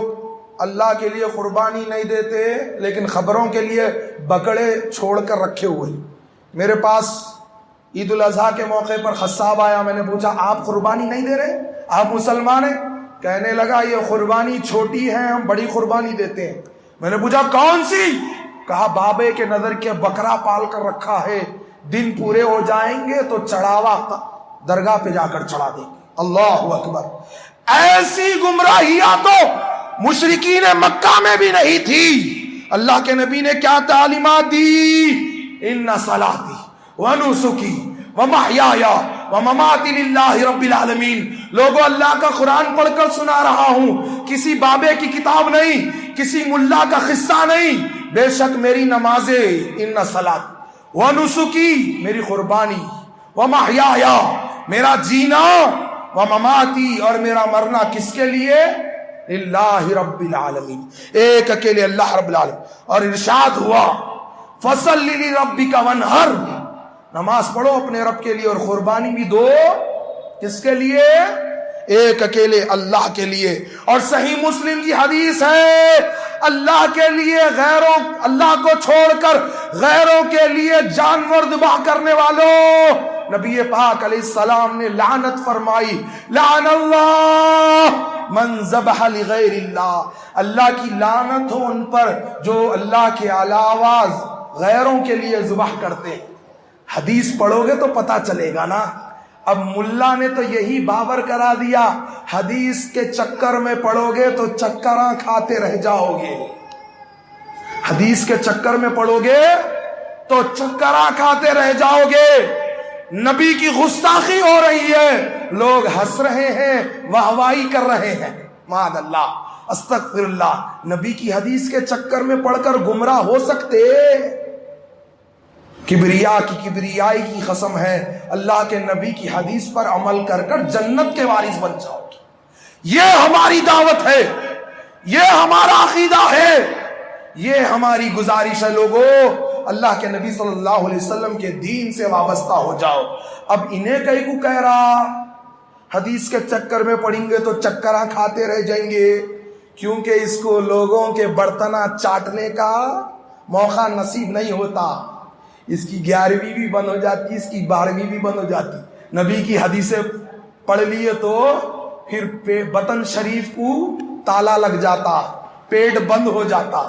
اللہ کے لیے قربانی نہیں دیتے، لیکن خبروں کے لیے بکڑے چھوڑ کر رکھے ہوئے۔ میرے پاس عید الاضحیٰ کے موقع پر خصاب آیا، میں نے پوچھا آپ قربانی نہیں دے رہے؟ آپ مسلمان ہیں؟ کہنے لگا یہ قربانی چھوٹی ہے، ہم بڑی قربانی دیتے ہیں۔ میں نے پوچھا کون سی؟ کہا بابے کے نظر کے بکرا پال کر رکھا ہے، دن پورے ہو جائیں گے تو چڑھاوا درگاہ پہ جا کر چڑھا دیں گے۔ اللہ اکبر! ایسی گمراہیاں تو مشرکین مکہ میں بھی نہیں تھی۔ اللہ کے نبی نے کیا تعلیمات دی؟ ان صلاتی ونسکی ومحیای ومماتی للہ رب العالمین۔ لوگوں اللہ کا قرآن پڑھ کر سنا رہا ہوں، کسی بابے کی کتاب نہیں، کسی ملا کا قصہ نہیں۔ بے شک میری نمازیں، ان صلاتی ونسکی میری قربانی، ومحیای میرا جینا، ومماتی اور میرا مرنا کس کے لیے؟ للہ رب العالمین، ایک اکیلے اللہ رب العالمین۔ اور ارشاد ہوا فصلی لربک وانحر، نماز پڑھو اپنے رب کے لیے اور قربانی بھی دو، کس کے لیے؟ ایک اکیلے اللہ کے لیے۔ اور صحیح مسلم کی حدیث ہے، اللہ کے لیے غیروں، اللہ کو چھوڑ کر غیروں کے لیے جانور ذبح کرنے والوں، نبی پاک علیہ السلام نے لعنت فرمائی، لعن اللہ من ذبح لغیر اللہ، اللہ کی لعنت ہو ان پر جو اللہ کے علاوہ غیروں کے لیے ذبح کرتے ہیں۔ حدیث پڑھو گے تو پتہ چلے گا نا۔ اب ملا نے تو یہی باور کرا دیا، حدیث کے چکر میں پڑھو گے تو چکراں کھاتے رہ جاؤ گے، حدیث کے چکر میں پڑھو گے تو چکراں کھاتے رہ جاؤ گے۔ نبی کی گستاخی ہو رہی ہے، لوگ ہنس رہے ہیں، واہوائی کر رہے ہیں، معاذ اللہ، استغفر اللہ۔ نبی کی حدیث کے چکر میں پڑھ کر گمراہ ہو سکتے؟ کبریائی کی قسم ہے، اللہ کے نبی کی حدیث پر عمل کر کر جنت کے وارث بن جاؤ گے۔ یہ ہماری دعوت ہے، یہ ہمارا عقیدہ ہے، یہ ہماری گزارش ہے۔ لوگوں اللہ کے نبی صلی اللہ علیہ وسلم کے دین سے وابستہ ہو جاؤ۔ اب انہیں کہیں کو کہہ رہا حدیث کے چکر میں پڑھیں گے تو چکراں کھاتے رہ جائیں گے، کیونکہ اس کو لوگوں کے برتنا چاٹنے کا موقع نصیب نہیں ہوتا۔ اس کی 11ویں بھی بند ہو جاتی، اس کی 12ویں بھی بند ہو جاتی۔ نبی کی حدیثیں پڑھ لیے تو پھر بطن شریف کو تالا لگ جاتا، پیٹ بند ہو جاتا،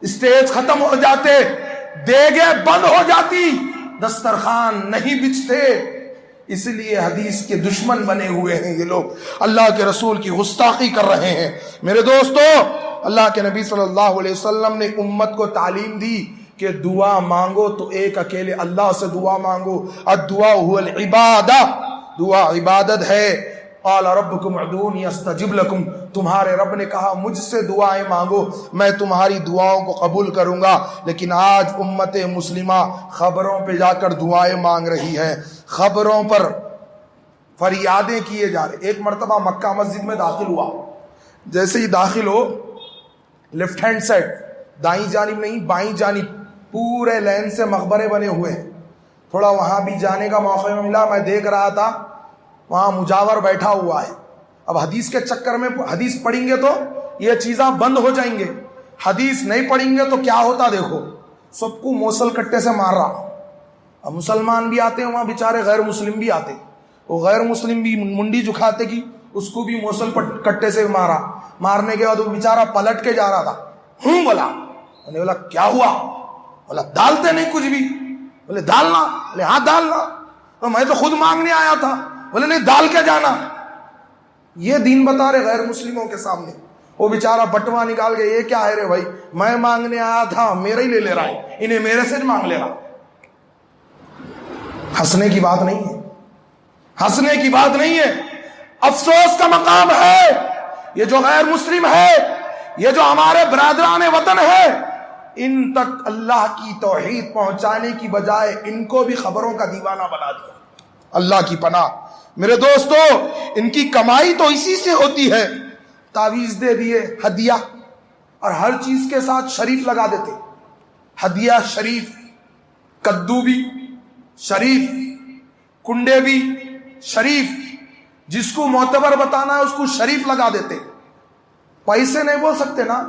اسٹیج ختم ہو جاتے، دیگیں بند ہو جاتی، دسترخوان نہیں بچتے۔ اس لیے حدیث کے دشمن بنے ہوئے ہیں یہ لوگ، اللہ کے رسول کی گستاخی کر رہے ہیں۔ میرے دوستو اللہ کے نبی صلی اللہ علیہ وسلم نے امت کو تعلیم دی کہ دعا مانگو تو ایک اکیلے اللہ سے دعا مانگو، الدعاء هو العبادہ، دعا عبادت ہے۔ قال ربکم ادعونی استجب لکم، تمہارے رب نے کہا مجھ سے دعائیں مانگو میں تمہاری دعاؤں کو قبول کروں گا۔ لیکن آج امت مسلمہ خبروں پہ جا کر دعائیں مانگ رہی ہے، خبروں پر فریادیں کیے جا رہے۔ ایک مرتبہ مکہ مسجد میں داخل ہوا، جیسے ہی داخل ہو لیفٹ ہینڈ سائڈ، دائیں جانب نہیں بائیں جانب پورے لین سے مقبرے بنے ہوئے ہیں۔ تھوڑا وہاں بھی جانے کا موقع ملا، میں دیکھ رہا تھا وہاں مجاور بیٹھا ہوا ہے۔ اب حدیث کے چکر میں حدیث پڑھیں گے تو یہ چیزاں بند ہو جائیں گے، حدیث نہیں پڑھیں گے تو کیا ہوتا دیکھو، سب کو موصل کٹے سے مار رہا۔ اب مسلمان بھی آتے ہیں وہاں، بیچارے غیر مسلم بھی آتے، وہ غیر مسلم بھی منڈی جھکاتے کی، اس کو بھی موصل کٹے سے مارا۔ مارنے کے بعد وہ بیچارہ پلٹ کے جا رہا تھا، ہوں بولا، میں نے بولا کیا ہوا؟ بولا ڈالتے نہیں کچھ بھی۔ بولے ڈالنا؟ بولے ہاں ڈالنا، تو میں تو خود مانگنے آیا تھا۔ بولے نہیں ڈال کے جانا۔ یہ دین بتا رہے غیر مسلموں کے سامنے۔ وہ بیچارہ بٹوا نکال کے، یہ کیا ہے رے بھائی، میں مانگنے آیا تھا میرا ہی لے رہا ہے، انہیں میرے سے مانگ لے رہا۔ ہنسنے کی بات نہیں ہے، ہنسنے کی بات نہیں ہے، افسوس کا مقام ہے۔ یہ جو غیر مسلم ہے، یہ جو ہمارے برادران وطن ہے، ان تک اللہ کی توحید پہنچانے کی بجائے ان کو بھی خبروں کا دیوانہ بنا دیا۔ اللہ کی پناہ میرے دوستو، ان کی کمائی تو اسی سے ہوتی ہے۔ تعویذ دے دیے، ہدیہ، اور ہر چیز کے ساتھ شریف لگا دیتے، ہدیہ شریف، کدو بھی شریف، کنڈے بھی شریف، جس کو معتبر بتانا ہے اس کو شریف لگا دیتے۔ پیسے نہیں بول سکتے نا،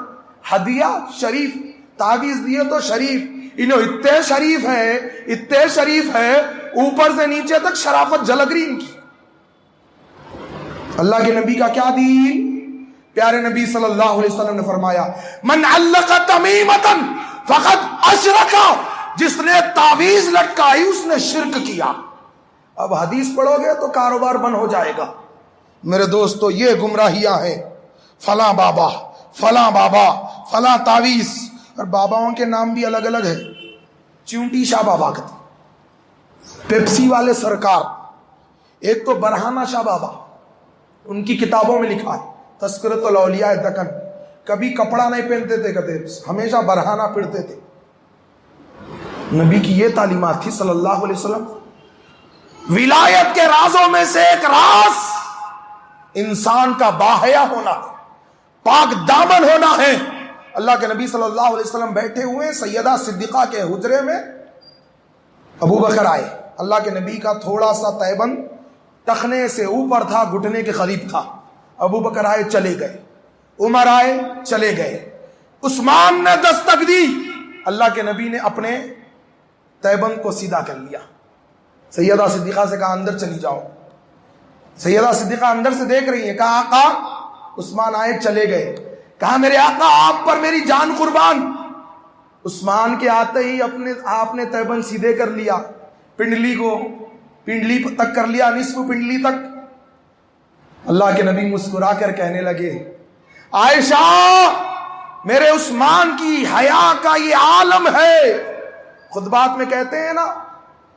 ہدیہ شریف، تعویذ دیے تو شریف۔ انہوں اتنے شریف ہے، اتنے شریف ہے، اوپر سے نیچے تک شرافت جھلک رہی ان کی۔ اللہ کے نبی کا کیا دین؟ پیارے نبی صلی اللہ علیہ وسلم نے فرمایا من علق تمیمتا فقد اشرک، جس نے تعویذ لٹکائی اس نے شرک کیا۔ اب حدیث پڑھو گے تو کاروبار بند ہو جائے گا۔ میرے دوستو یہ گمراہیاں ہیں، فلاں بابا، فلاں بابا، فلاں تعویذ، اور باباؤں کے نام بھی الگ الگ ہے۔ چونٹی شاہ بابا کہتے، پیپسی والے سرکار، ایک تو برہانہ شاہ بابا، ان کی کتابوں میں لکھا ہے تذکرۃ الاولیاء دکن، کبھی کپڑا نہیں پہنتے تھے، کہتے ہمیشہ برہانہ پڑھتے تھے۔ نبی کی یہ تعلیمات تھی صلی اللہ علیہ وسلم۔ ولایت کے رازوں میں سے ایک راز انسان کا باحیا ہونا ہے، پاک دامن ہونا ہے۔ اللہ کے نبی صلی اللہ علیہ وسلم بیٹھے ہوئے سیدہ صدیقہ کے حجرے میں، ابو بکر آئے، اللہ کے نبی کا تھوڑا سا تیبند ٹخنے سے اوپر تھا، گھٹنے کے قریب تھا۔ ابو بکر آئے چلے گئے، عمر آئے چلے گئے، عثمان نے دستک دی، اللہ کے نبی نے اپنے تیبند کو سیدھا کر لیا۔ سیدہ صدیقہ سے کہا اندر چلی جاؤ۔ سیدہ صدیقہ اندر سے دیکھ رہی ہے، کہا آقا، عثمان آئے چلے گئے، کہا میرے آقا آپ پر میری جان قربان۔ عثمان کے آتے ہی آپ نے تیبند سیدھے کر لیا، پنڈلی کو پنڈلی تک کر لیا، نصف پنڈلی تک۔ اللہ کے نبی مسکرا کر کہنے لگے عائشہ، میرے عثمان کی حیا کا یہ عالم ہے۔ خطبات میں کہتے ہیں نا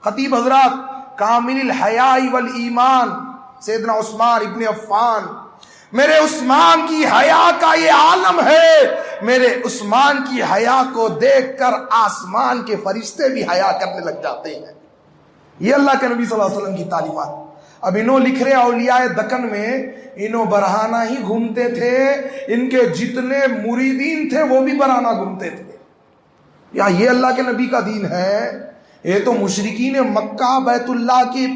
خطیب حضرات، کامل الحیاء والایمان، سیدنا عثمان ابن عفان، میرے عثمان کی حیا کا یہ عالم ہے، میرے عثمان کی حیا کو دیکھ کر آسمان کے فرشتے بھی حیا کرنے لگ جاتے ہیں۔ یہ اللہ کے نبی صلی اللہ علیہ وسلم کی تعلیمات۔ اب انہوں لکھ رہے اولیاء دکن میں، انہوں برہانہ ہی گھومتے تھے، ان کے جتنے مریدین تھے وہ بھی برہانہ گھومتے تھے۔ یا یہ اللہ کے نبی کا دین ہے؟ یہ تو مشرکین مکہ بیت اللہ کی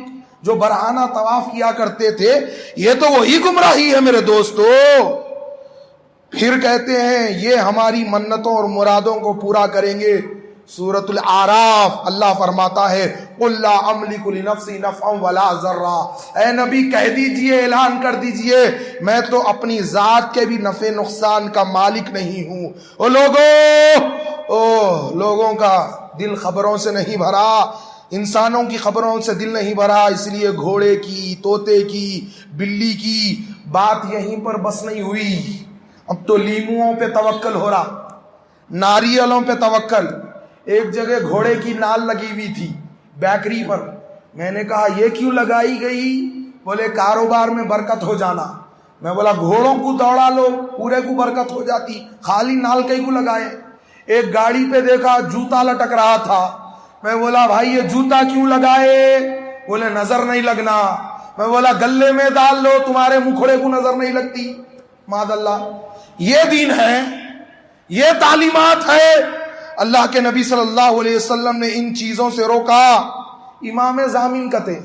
جو برہانہ طواف کیا کرتے تھے، یہ تو وہی گمراہی ہے میرے دوستو۔ پھر کہتے ہیں یہ ہماری منتوں اور مرادوں کو پورا کریں گے۔ سورۃ الاعراف اللہ فرماتا ہے قُلْ لَا أَمْلِكُ لِنَفْسِي نَفْعًا وَلَا ضَرًّا، اے نبی کہہ دیجئے، اعلان کر دیجئے، میں تو اپنی ذات کے بھی نفع نقصان کا مالک نہیں ہوں۔ لوگوں کا دل خبروں سے نہیں بھرا، انسانوں کی خبروں سے دل نہیں بھرا، اس لیے گھوڑے کی، طوطے کی، بلی کی بات یہیں پر بس نہیں ہوئی۔ اب تو لیموؤں پہ توکل ہو رہا، ناریلوں پہ توکل۔ ایک جگہ گھوڑے کی نال لگی ہوئی تھی بیکری پر، میں نے کہا یہ کیوں لگائی گئی؟ بولے کاروبار میں برکت ہو جانا. میں بولا گھوڑوں کو دوڑا لو پورے کو برکت ہو جاتی, خالی نال کئی کو لگائے. ایک گاڑی پہ دیکھا جوتا لٹک رہا تھا. میں بولا بھائی یہ جوتا کیوں لگائے؟ بولے نظر نہیں لگنا. میں بولا گلے میں ڈال لو تمہارے مکھڑے کو نظر نہیں لگتی. معاذ اللہ. یہ دین ہے, یہ تعلیمات ہے. اللہ کے نبی صلی اللہ علیہ وسلم نے ان چیزوں سے روکا. امام ضامن کہتے,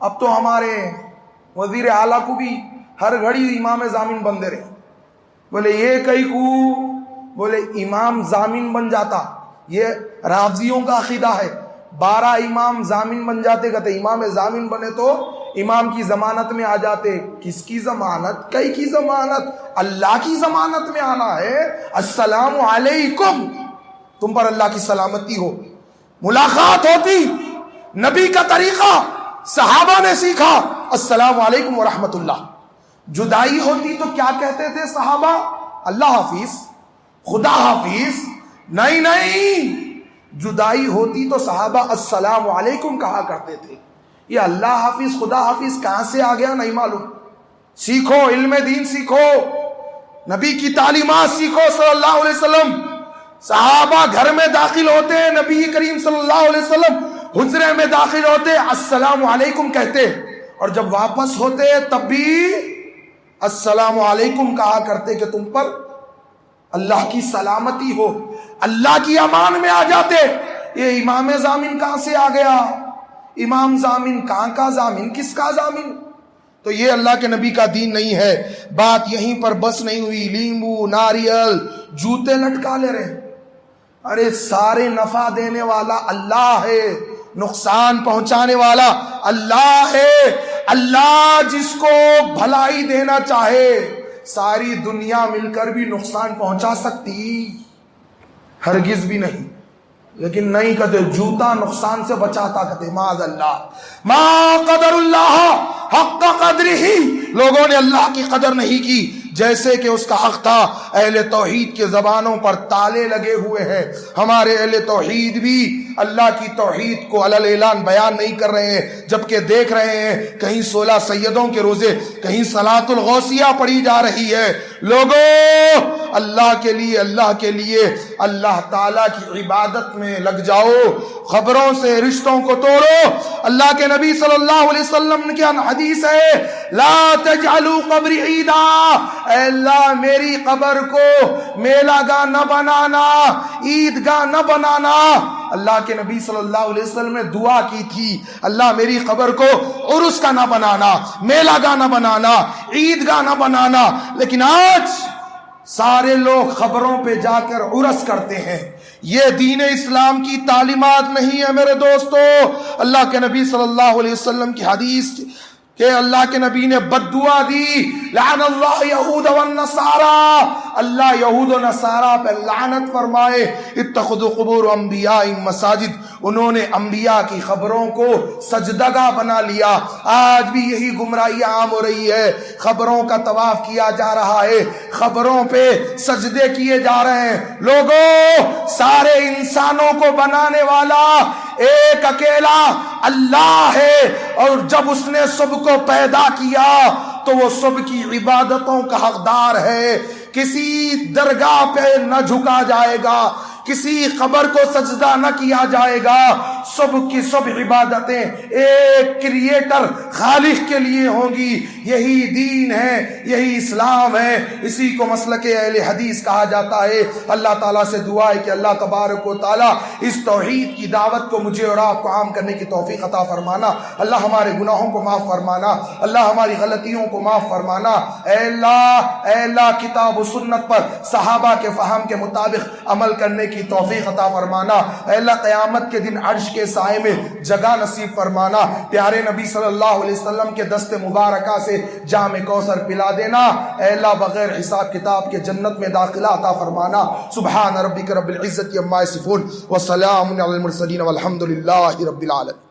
اب تو ہمارے وزیر اعلیٰ کو بھی ہر گھڑی امام ضامن بندے رہے. بولے یہ کئی کو بولے امام ضامن بن جاتا. یہ رافضیوں کا عقیدہ ہے. 12 امام ضامن بن جاتے. کہتے امام ضامن بنے تو امام کی ضمانت میں آ جاتے. کس کی ضمانت؟ کئی کی ضمانت؟ اللہ کی ضمانت میں آنا ہے. السلام علیکم, تم پر اللہ کی سلامتی ہو. ملاقات ہوتی, نبی کا طریقہ صحابہ نے سیکھا, السلام علیکم ورحمت اللہ. جدائی ہوتی تو کیا کہتے تھے صحابہ؟ اللہ حافظ, خدا حافظ. نہیں, جدائی ہوتی تو صحابہ السلام علیکم کہا کرتے تھے. یہ اللہ حافظ خدا حافظ کہاں سے آ گیا نہیں معلوم. سیکھو, علم دین سیکھو, نبی کی تعلیمات سیکھو صلی اللہ علیہ وسلم. صحابہ گھر میں داخل ہوتے, نبی کریم صلی اللہ علیہ وسلم حجرے میں داخل ہوتے, السلام علیکم کہتے, اور جب واپس ہوتے تب بھی السلام علیکم کہا کرتے کہ تم پر اللہ کی سلامتی ہو, اللہ کی امان میں آ جاتے. یہ امام ضامن کہاں سے آ گیا؟ امام ضامن کہاں کا ضامن, کس کا ضامن؟ تو یہ اللہ کے نبی کا دین نہیں ہے. بات یہیں پر بس نہیں ہوئی. لیمبو, ناریل, جوتے لٹکا لے رہے. ارے سارے نفع دینے والا اللہ ہے, نقصان پہنچانے والا اللہ ہے. اللہ جس کو بھلائی دینا چاہے ساری دنیا مل کر بھی نقصان پہنچا سکتی, ہرگز بھی نہیں. لیکن نہیں کہتے جوتا نقصان سے بچاتا, کہتے معاذ اللہ. ما قدر اللہ حق قدرہ, لوگوں نے اللہ کی قدر نہیں کی جیسے کہ اس کا حق تھا. اہل توحید کے زبانوں پر تالے لگے ہوئے ہیں. ہمارے اہل توحید بھی اللہ کی توحید کو علل اعلان بیان نہیں کر رہے ہیں, جبکہ دیکھ رہے ہیں کہیں 16 سیدوں کے روزے, کہیں صلاۃ الغوثیہ پڑھی جا رہی ہے. لوگوں اللہ کے لیے اللہ تعالیٰ کی عبادت میں لگ جاؤ, خبروں سے رشتوں کو توڑو. اللہ کے نبی صلی اللہ علیہ وسلم کی حدیث ہے, لا تجعلوا قبری عیدا, اے اللہ میری قبر کو میلہ گاہ نہ بنانا, عید گاہ نہ بنانا. اللہ کے نبی صلی اللہ علیہ وسلم نے دعا کی تھی, اللہ میری قبر کو عرس کا نہ بنانا, میلہ گاہ نہ بنانا, عید گاہ نہ بنانا. لیکن آج سارے لوگ خبروں پہ جا کر عرس کرتے ہیں. یہ دین اسلام کی تعلیمات نہیں ہے میرے دوستو. اللہ کے نبی صلی اللہ علیہ وسلم کی حدیث کہ اللہ کے نبی نے بد دعا دی, لعن اللہ یہود والنصارى, اللہ یہود و نصارہ پہ لعنت فرمائے. اتخذوا قبور انبیاء مساجد, انہوں نے انبیاء کی قبروں کو سجدگاہ بنا لیا. آج بھی یہی گمراہی عام ہو رہی ہے. قبروں کا طواف کیا جا رہا ہے, قبروں پہ سجدے کیے جا رہے ہیں. لوگوں سارے انسانوں کو بنانے والا ایک اکیلا اللہ ہے, اور جب اس نے سب کو پیدا کیا تو وہ سب کی عبادتوں کا حقدار ہے. کسی درگاہ پہ نہ جھکا جائے گا, کسی قبر کو سجدہ نہ کیا جائے گا. سب کی سب عبادتیں ایک کریٹر خالق کے لیے ہوں گی. یہی دین ہے, یہی اسلام ہے. اسی کو مسلک اہل حدیث کہا جاتا ہے. اللہ تعالیٰ سے دعا ہے کہ اللہ تبارک و تعالیٰ اس توحید کی دعوت کو مجھے اور آپ کو عام کرنے کی توفیق عطا فرمانا. اللہ ہمارے گناہوں کو معاف فرمانا, اللہ ہماری غلطیوں کو معاف فرمانا. اے اللہ کتاب و سنت پر صحابہ کے فہم کے مطابق عمل کرنے کی توفیق عطا فرمانا. اے اللہ قیامت کے دن عرش کے سائے میں جگہ نصیب فرمانا. پیارے نبی صلی اللہ علیہ وسلم کے دست مبارکہ سے جام کوثر پلا دینا. اے اللہ بغیر حساب کتاب کے جنت میں داخلہ عطا فرمانا. سبحان ربک رب العزت عما یصفون وسلام علی المرسلین والحمد للہ رب العالمین.